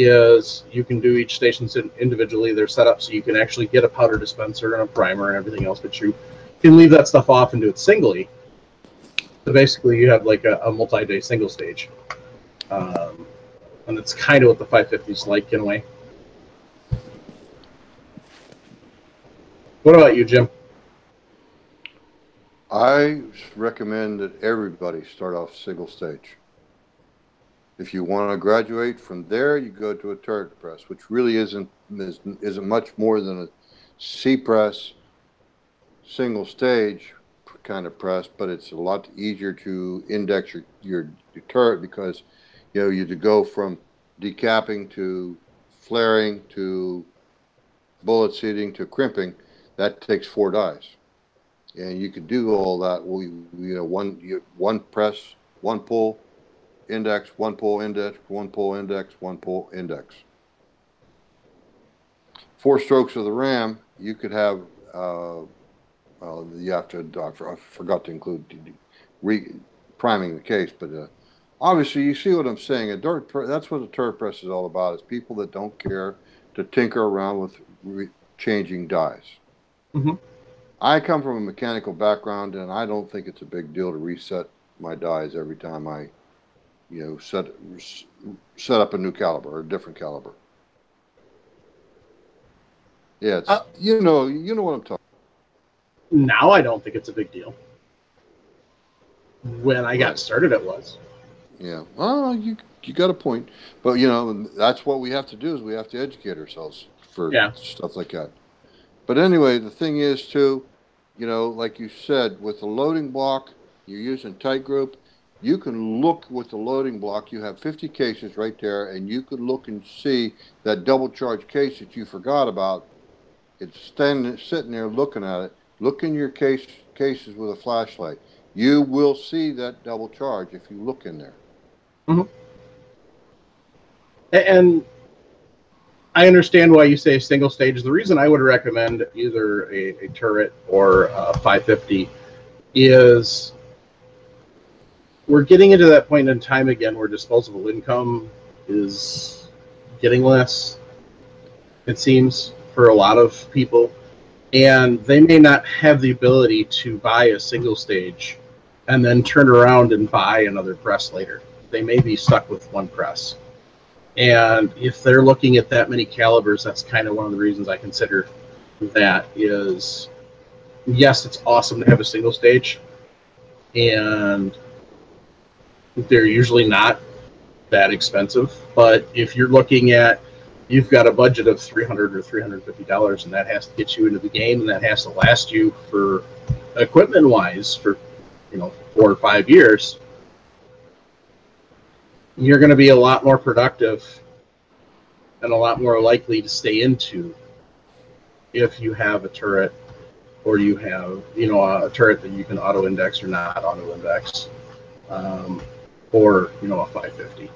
is you can do each station individually. They're set up so you can actually get a powder dispenser and a primer and everything else, but you can leave that stuff off and do it singly. So basically you have like a multi-day single stage. And it's kind of what the 550 is like in a way. What about you, Jim? I recommend that everybody start off single stage. If you want to graduate from there, you go to a turret press, which really isn't much more than a C press single stage kind of press, but it's a lot easier to index your turret because you know you to go from decapping to flaring to bullet seating to crimping. That takes 4 dies, and you can do all that. One press, one pull. Index, one pull index, one pull index, one pull index. 4 strokes of the ram, you could have, you have to, I forgot to include priming the case, but obviously you see what I'm saying. That's what a turret press is all about, is people that don't care to tinker around with changing dies. Mm-hmm. I come from a mechanical background, and I don't think it's a big deal to reset my dies every time I set up a new caliber or a different caliber. Yeah, it's, you know what I'm talking. Now I don't think it's a big deal. When I got started, it was. Yeah, well, you got a point, but you know that's what we have to do, is we have to educate ourselves for stuff like that. But anyway, the thing is too, you know, like you said, with the loading block, you're using Tight Group. You can look with the loading block. You have 50 cases right there, and you could look and see that double charge case that you forgot about. It's sitting there looking at it. Look in your cases with a flashlight. You will see that double charge if you look in there. Mm-hmm. And I understand why you say single stage. The reason I would recommend either a turret or a 550 is we're getting into that point in time again where disposable income is getting less, it seems, for a lot of people. And they may not have the ability to buy a single stage and then turn around and buy another press later. They may be stuck with one press. And if they're looking at that many calibers, that's kind of one of the reasons I consider that is, yes, it's awesome to have a single stage, and they're usually not that expensive. But if you're looking at, you've got a budget of $300 or $350, and that has to get you into the game, and that has to last you for equipment-wise for 4 or 5 years, you're going to be a lot more productive and a lot more likely to stay into if you have a turret, or you have a turret that you can auto index or not auto index, or a 550.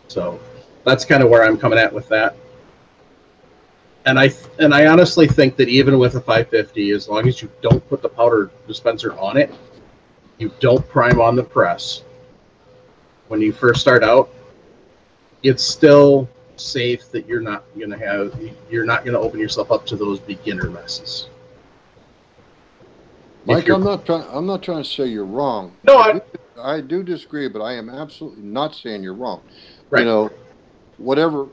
So that's kind of where I'm coming at with that. And I honestly think that even with a 550, as long as you don't put the powder dispenser on it, you don't prime on the press when you first start out, it's still safe that you're not going to open yourself up to those beginner messes. Mike, I'm not trying to say you're wrong. No, I do disagree, but I am absolutely not saying you're wrong. right. You know, whatever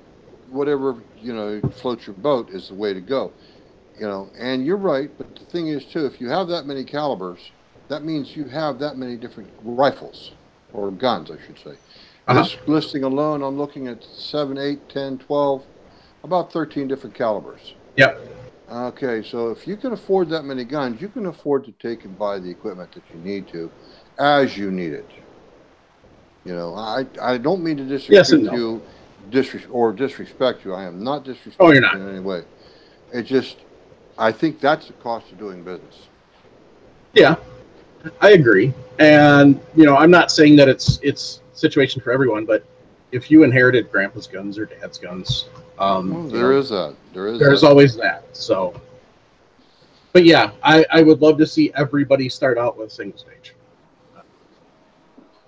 floats your boat is the way to go. And you're right, but the thing is too, if you have that many calibers, that means you have that many different rifles or guns, I should say. This listing alone, I'm looking at 7, 8, 10, 12, about 13 different calibers. Yep. Okay, so if you can afford that many guns, you can afford to take and buy the equipment that you need to, as you need it. I don't mean to disagree with you, disrespect you. I am not disrespecting you're not. you in any way. It's just, I think that's the cost of doing business. Yeah, I agree. And, I'm not saying that it's situation for everyone, but if you inherited grandpa's guns or dad's guns, there's always that. So, but yeah, I would love to see everybody start out with single stage.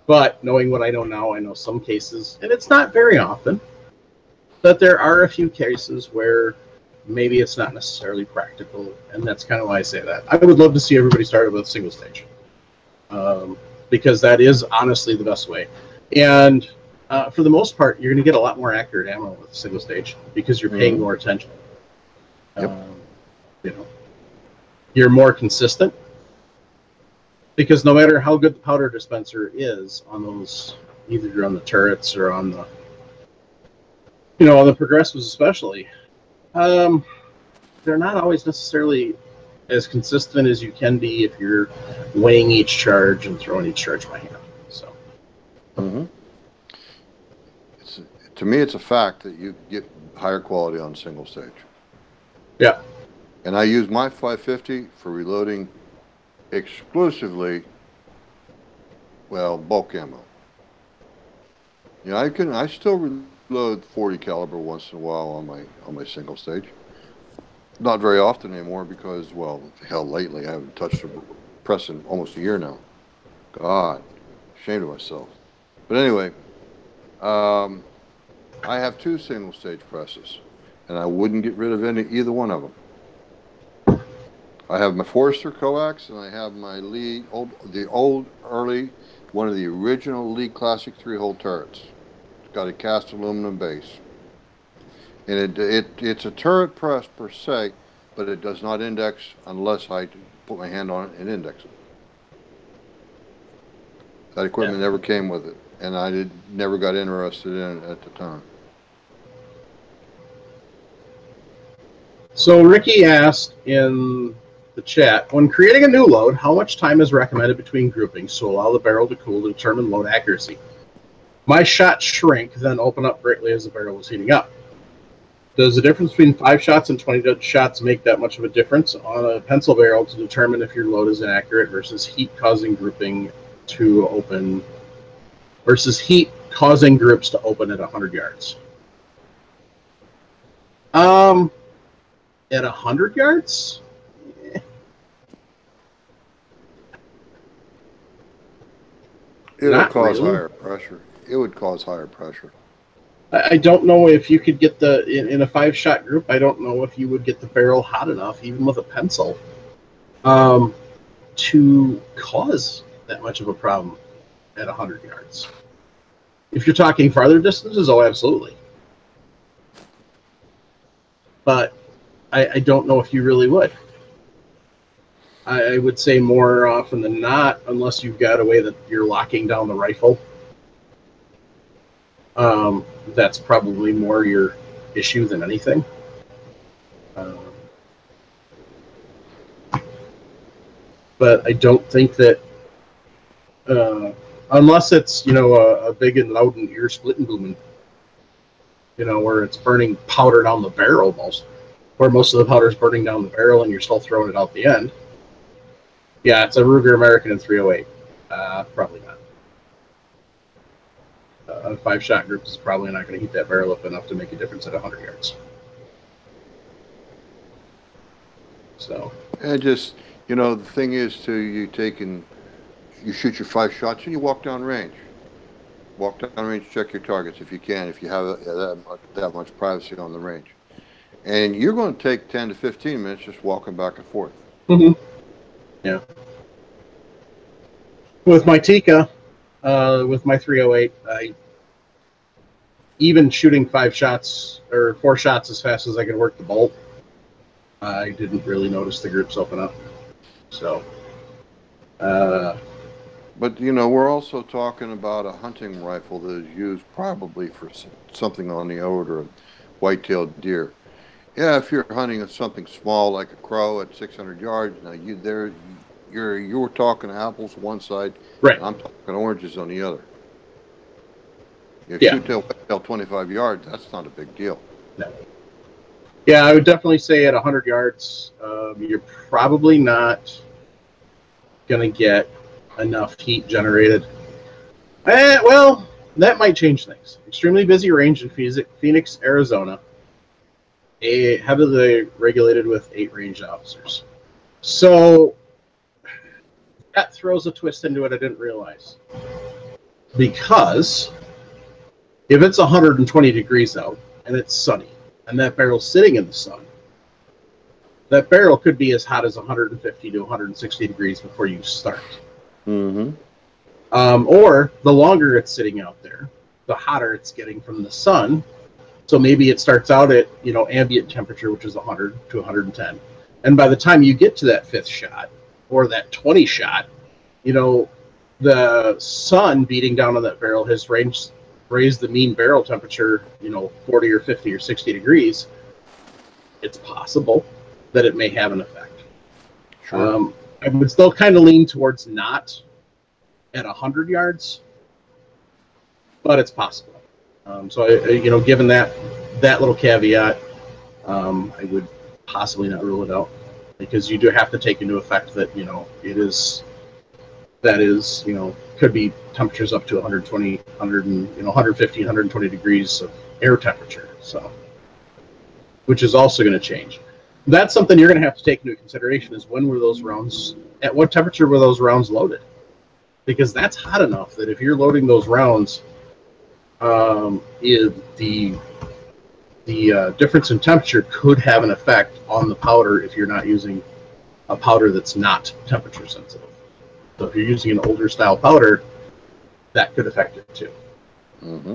But knowing what I know now, I know some cases, and it's not very often, but there are a few cases where maybe it's not necessarily practical, and that's kind of why I say that. I would love to see everybody start with single stage, because that is honestly the best way. And for the most part, you're going to get a lot more accurate ammo with single stage because you're paying more attention. Yep. You're more consistent. Because no matter how good the powder dispenser is on those, either you're on the turrets or on the, on the progressives especially, they're not always necessarily as consistent as you can be if you're weighing each charge and throwing each charge by hand. So, to me, it's a fact that you get higher quality on single stage. Yeah. And I use my 550 for reloading exclusively, bulk ammo. I still reload 40 caliber once in a while on my single stage. Not very often anymore because, lately I haven't touched a press in almost a year now. God, ashamed of myself. But anyway, I have 2 single stage presses, and I wouldn't get rid of either one of them. I have my Forster coax, and I have my Lee, early, one of the original Lee Classic 3-hole turrets. It's got a cast aluminum base. And it's a turret press per se, but it does not index unless I put my hand on it and index it. That equipment never came with it, and I never got interested in it at the time. So Ricky asked in the chat, when creating a new load, how much time is recommended between groupings to allow the barrel to cool to determine load accuracy? My shots shrink, then open up greatly as the barrel is heating up. Does the difference between 5 shots and 20 shots make that much of a difference on a pencil barrel to determine if your load is inaccurate versus heat causing grouping to open versus heat causing groups to open at 100 yards? At 100 yards? It would cause higher pressure. It would cause higher pressure. I don't know if you could get in a 5-shot group, I don't know if you would get the barrel hot enough, even with a pencil, to cause that much of a problem at 100 yards. If you're talking farther distances, absolutely. But I don't know if you really would. I would say more often than not, unless you've got a way that you're locking down the rifle, that's probably more your issue than anything. But I don't think that, unless it's, a big and loud and ear splitting booming, where it's burning powder down the barrel where most of the powder is burning down the barrel and you're still throwing it out the end. Yeah, it's a Ruger American in 308. Probably not. A 5-shot group is probably not going to heat that barrel up enough to make a difference at 100 yards. So. And just, the thing is, you shoot your 5 shots and you walk down range. Walk down the range, check your targets if you can, if you have that much privacy on the range. And you're going to take 10 to 15 minutes just walking back and forth. Mm-hmm. Yeah. With my Tika, with my 308, even shooting 5 shots or 4 shots as fast as I could work the bolt, I didn't really notice the groups open up. So, but you know, we're also talking about a hunting rifle that is used probably for something on the order of white-tailed deer. Yeah, if you're hunting something small like a crow at 600 yards, now you're talking apples one side, right? And I'm talking oranges on the other. If Yeah. you shoot white-tail 25 yards, that's not a big deal. No. Yeah, I would definitely say at 100 yards, you're probably not going to get enough heat generated. Well, that might change things. Extremely busy range in Phoenix, Arizona. Heavily regulated with 8 range officers. So that throws a twist into it I didn't realize. Because if it's 120 degrees out and it's sunny and that barrel's sitting in the sun, that barrel could be as hot as 150 to 160 degrees before you start. Mm-hmm. Or the longer it's sitting out there, the hotter it's getting from the sun. So maybe it starts out at, ambient temperature, which is 100 to 110. And by the time you get to that 5th shot or that 20 shot, the sun beating down on that barrel has raised the mean barrel temperature, 40 or 50 or 60 degrees. It's possible that it may have an effect. Sure. I would still kind of lean towards not at 100 yards, but it's possible. So, given that little caveat, I would possibly not rule it out, because you do have to take into effect that, could be temperatures up to 120, 150, 120 degrees of air temperature. So, which is also going to change. That's something you're going to have to take into consideration, is when were those rounds, at what temperature were those rounds loaded? Because that's hot enough that if you're loading those rounds, the difference in temperature could have an effect on the powder if you're not using a powder that's not temperature sensitive. So if you're using an older style powder, that could affect it too. Mm-hmm.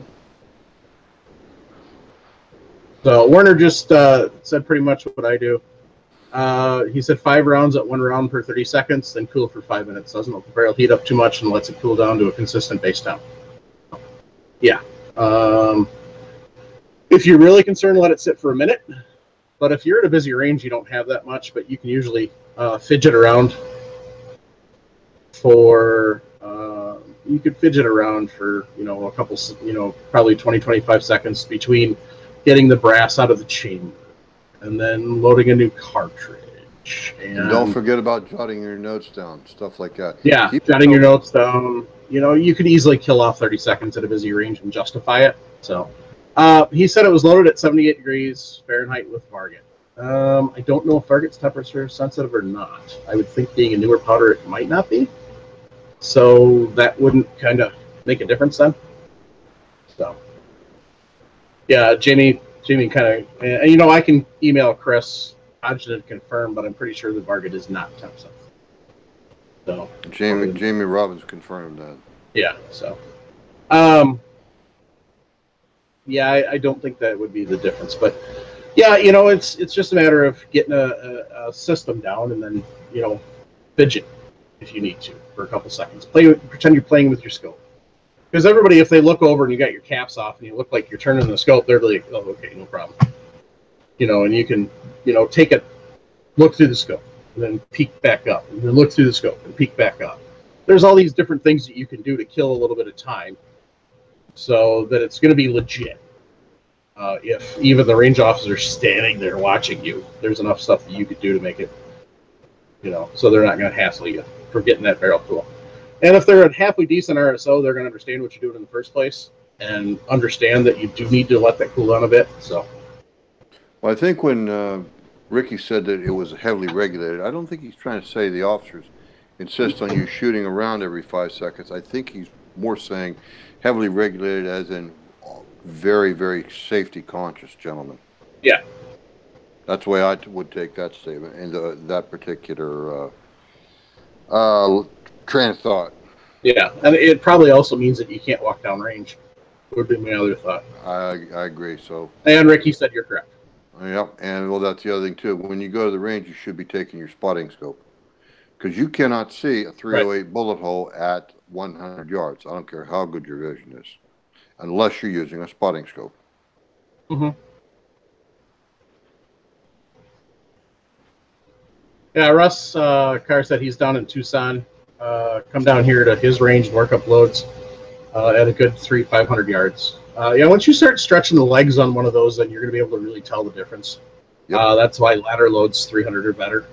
So Werner just said pretty much what I do. He said 5 rounds at 1 round per 30 seconds, then cool for 5 minutes. Doesn't let the barrel heat up too much and lets it cool down to a consistent base temp. Yeah. If you're really concerned, let it sit for a minute. But if you're at a busy range, you don't have that much, but you can usually fidget around for, you could fidget around for, a couple, probably 20, 25 seconds between getting the brass out of the chamber and then loading a new cartridge. And don't forget about jotting your notes down, stuff like that. Yeah, jotting your notes down. You could easily kill off 30 seconds at a busy range and justify it. So he said it was loaded at 78 degrees Fahrenheit with Varget. I don't know if Varget's temperature sensitive or not. I would think, being a newer powder, it might not be. So that wouldn't kind of make a difference then. So, yeah, Jamie kind of, and I can email Chris Hodgson to confirm, but I'm pretty sure the Varget is not temp sensitive. So Jamie Robbins confirmed that. Yeah. So, yeah, I don't think that would be the difference, but yeah, it's just a matter of getting a system down and then fidget if you need to for a couple seconds. Pretend you're playing with your scope. Because everybody, if they look over and you got your caps off and you look like you're turning the scope, they're like, oh, okay, no problem. And you can, take it, look through the scope, and then peek back up, and then look through the scope and peek back up. There's all these different things that you can do to kill a little bit of time so that it's going to be legit. If even the range officer standing there watching you, there's enough stuff that you could do to make it, so they're not going to hassle you for getting that barrel cool. And if they're a halfway decent RSO, they're going to understand what you're doing in the first place and understand that you do need to let that cool down a bit. So, well, I think when Ricky said that it was heavily regulated, I don't think he's trying to say the officers insist on you shooting around every 5 seconds. I think he's more saying heavily regulated as in very, very safety conscious gentlemen. Yeah. That's the way I would take that statement and that particular train of thought. Yeah, and it probably also means that you can't walk down range. Would be my other thought. I agree. So. And Ricky said you're correct. Yep, and well, that's the other thing too. When you go to the range, you should be taking your spotting scope because you cannot see a 308 bullet hole at 100 yards. I don't care how good your vision is, unless you're using a spotting scope. Mm-hmm. Yeah, Russ Carr said he's down in Tucson. Come down here to his range and work up loads at a good 500 yards. Once you start stretching the legs on one of those, then you're going to be able to really tell the difference. Yep. That's why ladder loads 300 or better.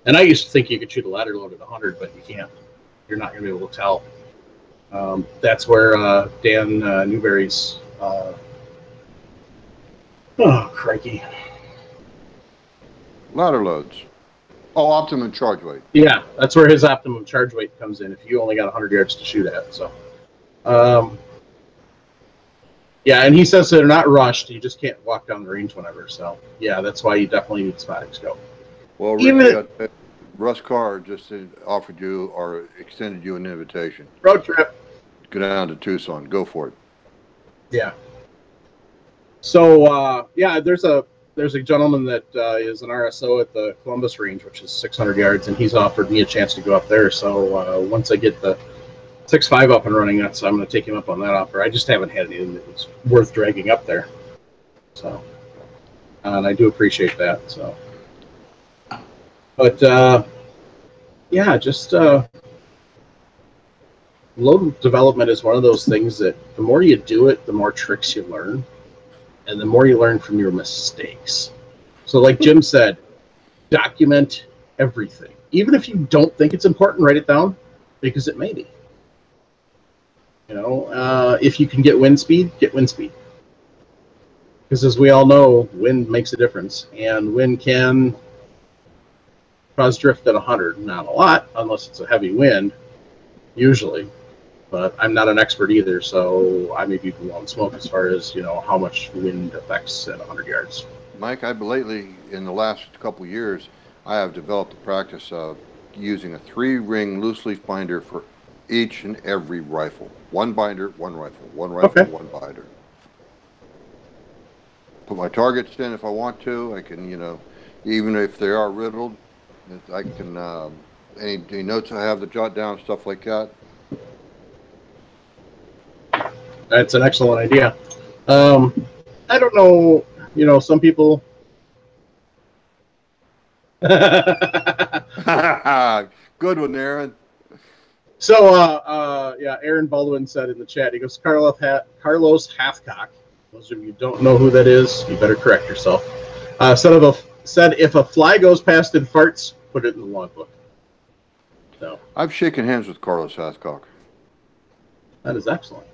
And I used to think you could shoot a ladder load at 100, but you can't. You're not going to be able to tell. That's where Dan Newberry's... oh, crikey. Ladder loads. Oh, optimum charge weight. Yeah, that's where his optimum charge weight comes in if you only got 100 yards to shoot at. So, yeah, and he says they're not rushed. You just can't walk down the range whenever. So, yeah, that's why you definitely need spotting scope. Well, Ricky, Russ Carr just offered you or extended you an invitation. Road trip. Go down to Tucson. Go for it. Yeah. So, yeah, there's a gentleman that is an RSO at the Columbus range, which is 600 yards, and he's offered me a chance to go up there. So once I get the 6.5 up and running, I'm going to take him up on that offer. I just haven't had anything that was worth dragging up there. So, and I do appreciate that. So, but yeah, just load development is one of those things that the more you do it, the more tricks you learn. And the more you learn from your mistakes. So like Jim said, document everything. Even if you don't think it's important, write it down, because it may be. If you can get wind speed, get wind speed. Because as we all know, wind makes a difference. And wind can cause drift at 100. Not a lot, unless it's a heavy wind, usually. But I'm not an expert either, so I may be blowing smoke as far as, how much wind affects at 100 yards. Mike, I've lately, in the last couple of years, I have developed the practice of using a 3-ring loose leaf binder for each and every rifle. One binder, one rifle. One rifle, okay. One binder. Put my targets in if I want to. I can, even if they are riddled, I can, any notes I have to jot down, stuff like that. That's an excellent idea. I don't know, some people. Good one, Aaron. So, yeah, Aaron Baldwin said in the chat, he goes, Carlos Hathcock. Those of you who don't know who that is, you better correct yourself. Said if a fly goes past and farts, put it in the logbook. So I've shaken hands with Carlos Hathcock. That is excellent.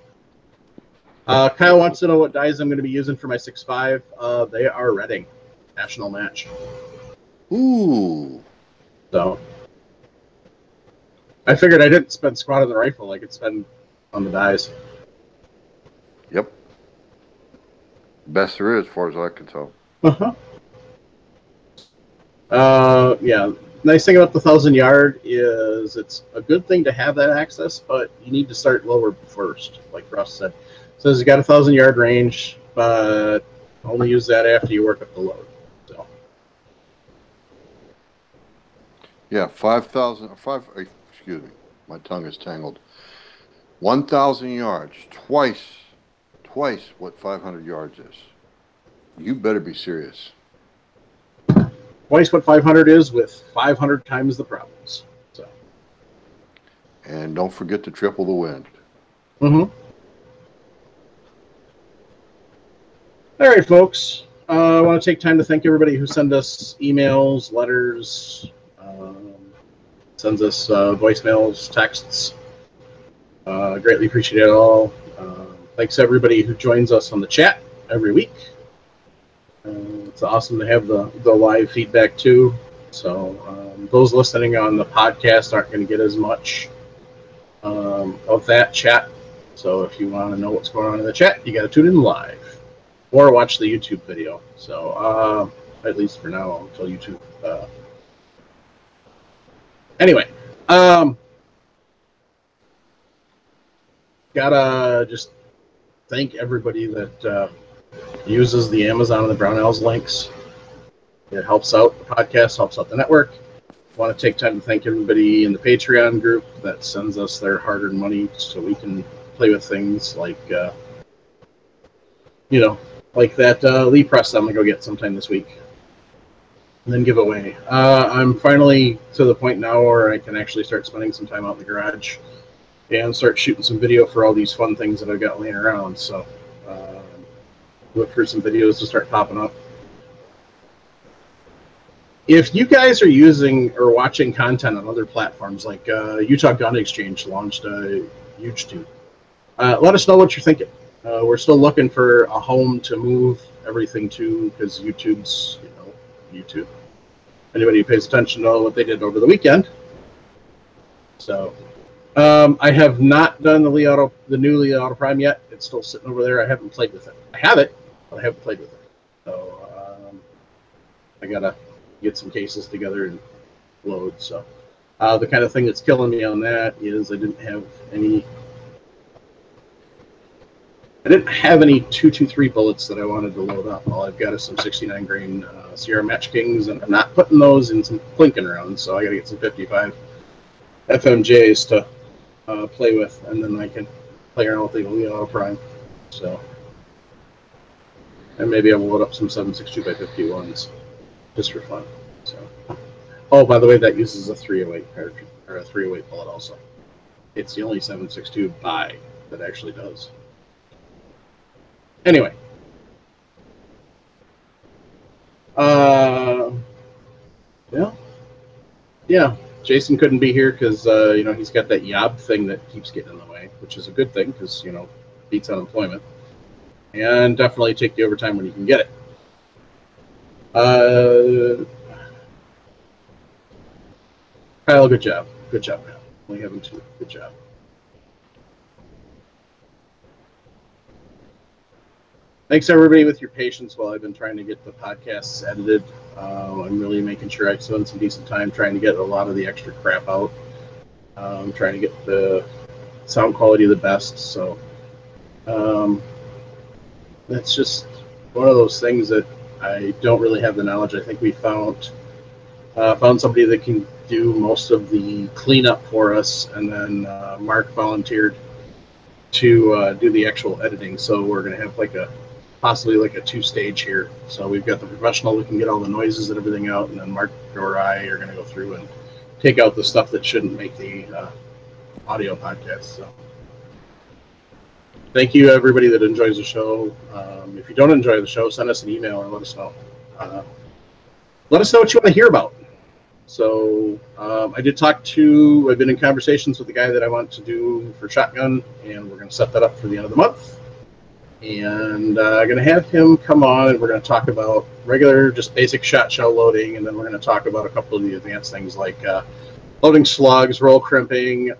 Kyle wants to know what dies I'm going to be using for my 6.5. They are Redding national match. Ooh. So I figured I didn't spend squat on the rifle. I could spend on the dies. Yep. Best there is, as far as I can tell. Yeah. Nice thing about the 1,000-yard is it's a good thing to have that access, but you need to start lower first, like Russ said. Says you got a 1,000-yard range, but only use that after you work up the load. So. Yeah, 5,000. Excuse me, my tongue is tangled. 1,000 yards, twice what 500 yards is. You better be serious. Twice what 500 is with 500 times the problems. So. And don't forget to triple the wind. Mm-hmm. All right, folks. I want to take time to thank everybody who sent us emails, letters, sends us voicemails, texts. Greatly appreciate it all. Thanks to everybody who joins us on the chat every week. It's awesome to have the live feedback too. So those listening on the podcast aren't going to get as much of that chat. So if you want to know what's going on in the chat, you got to tune in live or watch the YouTube video. So at least for now, until YouTube. Anyway, gotta just thank everybody that uses the Amazon and the Brownells links. It helps out the podcast, helps out the network. Want to take time to thank everybody in the Patreon group that sends us their hard-earned money so we can play with things like, like that Lee press I'm going to go get sometime this week. And then give away. I'm finally to the point now where I can actually start spending some time out in the garage and start shooting some video for all these fun things that I've got laying around. So look for some videos to start popping up. If you guys are using or watching content on other platforms, like Utah Gun Exchange launched YouTube, let us know what you're thinking. We're still looking for a home to move everything to, because YouTube's, YouTube. Anybody who pays attention to what they did over the weekend. So I have not done the new Lee Auto Prime yet. It's still sitting over there. I haven't played with it. I have it, but I haven't played with it. So I gotta get some cases together and load. So the kind of thing that's killing me on that is I didn't have any 223 bullets that I wanted to load up. All I've got is some 69 grain Sierra Match Kings, and I'm not putting those in some Plinken rounds, so I got to get some 55 FMJs to play with, and then I can play around with the Lee Auto Prime. So, and maybe I will load up some 7.62 by 51s just for fun. So, oh, by the way, that uses a 308 cartridge, or a 308 bullet also. It's the only 7.62 buy that actually does. Anyway, yeah. Jason couldn't be here because he's got that yob thing that keeps getting in the way, which is a good thing because beats unemployment, and definitely take the overtime when you can get it. Kyle, good job, Kyle. Only having 2. Good job. Thanks, everybody, with your patience while I've been trying to get the podcasts edited. I'm really making sure I spend some decent time trying to get a lot of the extra crap out. I'm trying to get the sound quality the best. So that's just one of those things that I don't really have the knowledge. I think we found somebody that can do most of the cleanup for us, and then Mark volunteered to do the actual editing. So we're going to have possibly a 2-stage here. So we've got the professional who can get all the noises and everything out, and then Mark or I are going to go through and take out the stuff that shouldn't make the audio podcast. So thank you, everybody that enjoys the show. If you don't enjoy the show, send us an email or let us know. Let us know what you want to hear about. So I've been in conversations with the guy that I want to do for shotgun, and we're going to set that up for the end of the month. And I'm going to have him come on, and we're going to talk about regular, just basic shot shell loading, and then we're going to talk about a couple of the advanced things like loading slugs, roll crimping,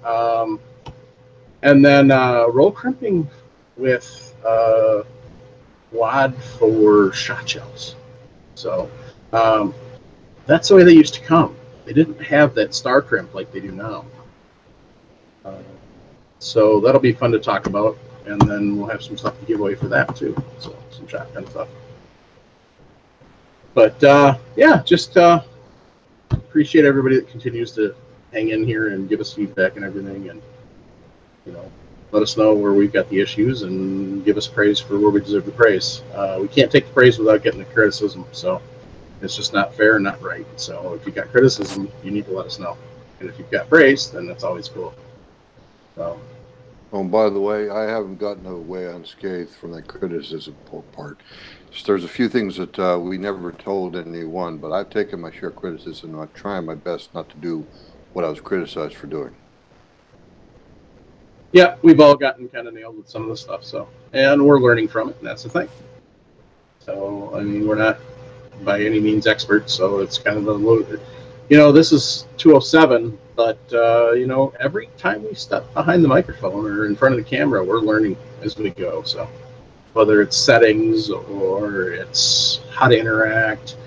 and then roll crimping with wad for shot shells. So that's the way they used to come. They didn't have that star crimp like they do now. So that'll be fun to talk about. And then we'll have some stuff to give away for that too. So some shotgun stuff. But just appreciate everybody that continues to hang in here and give us feedback and everything, and let us know where we've got the issues and give us praise for where we deserve the praise. We can't take the praise without getting the criticism, so it's just not fair and not right. So if you got criticism, you need to let us know, and if you've got praise, then that's always cool. So. Oh, by the way, I haven't gotten away unscathed from that criticism part. So there's a few things that we never told anyone, but I've taken my share of criticism, and I'm trying my best not to do what I was criticized for doing. Yeah, we've all gotten kind of nailed with some of the stuff, and we're learning from it, and that's the thing. So, I mean, we're not by any means experts, so it's kind of you know, this is 207, but, you know, every time we step behind the microphone or in front of the camera, we're learning as we go. So whether it's settings or it's how to interact,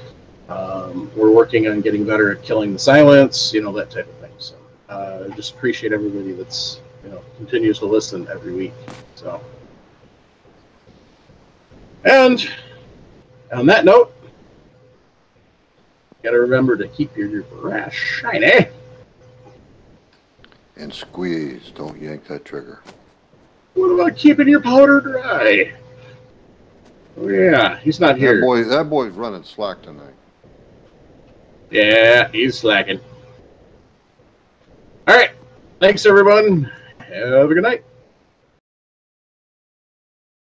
we're working on getting better at killing the silence, you know, that type of thing. So I just appreciate everybody that's, you know, continues to listen every week. So, and on that note, got to remember to keep your brass shiny. And squeeze. Don't yank that trigger. What about keeping your powder dry? Oh yeah, he's not here. That boy's running slack tonight. Yeah, he's slacking. All right. Thanks, everyone. Have a good night.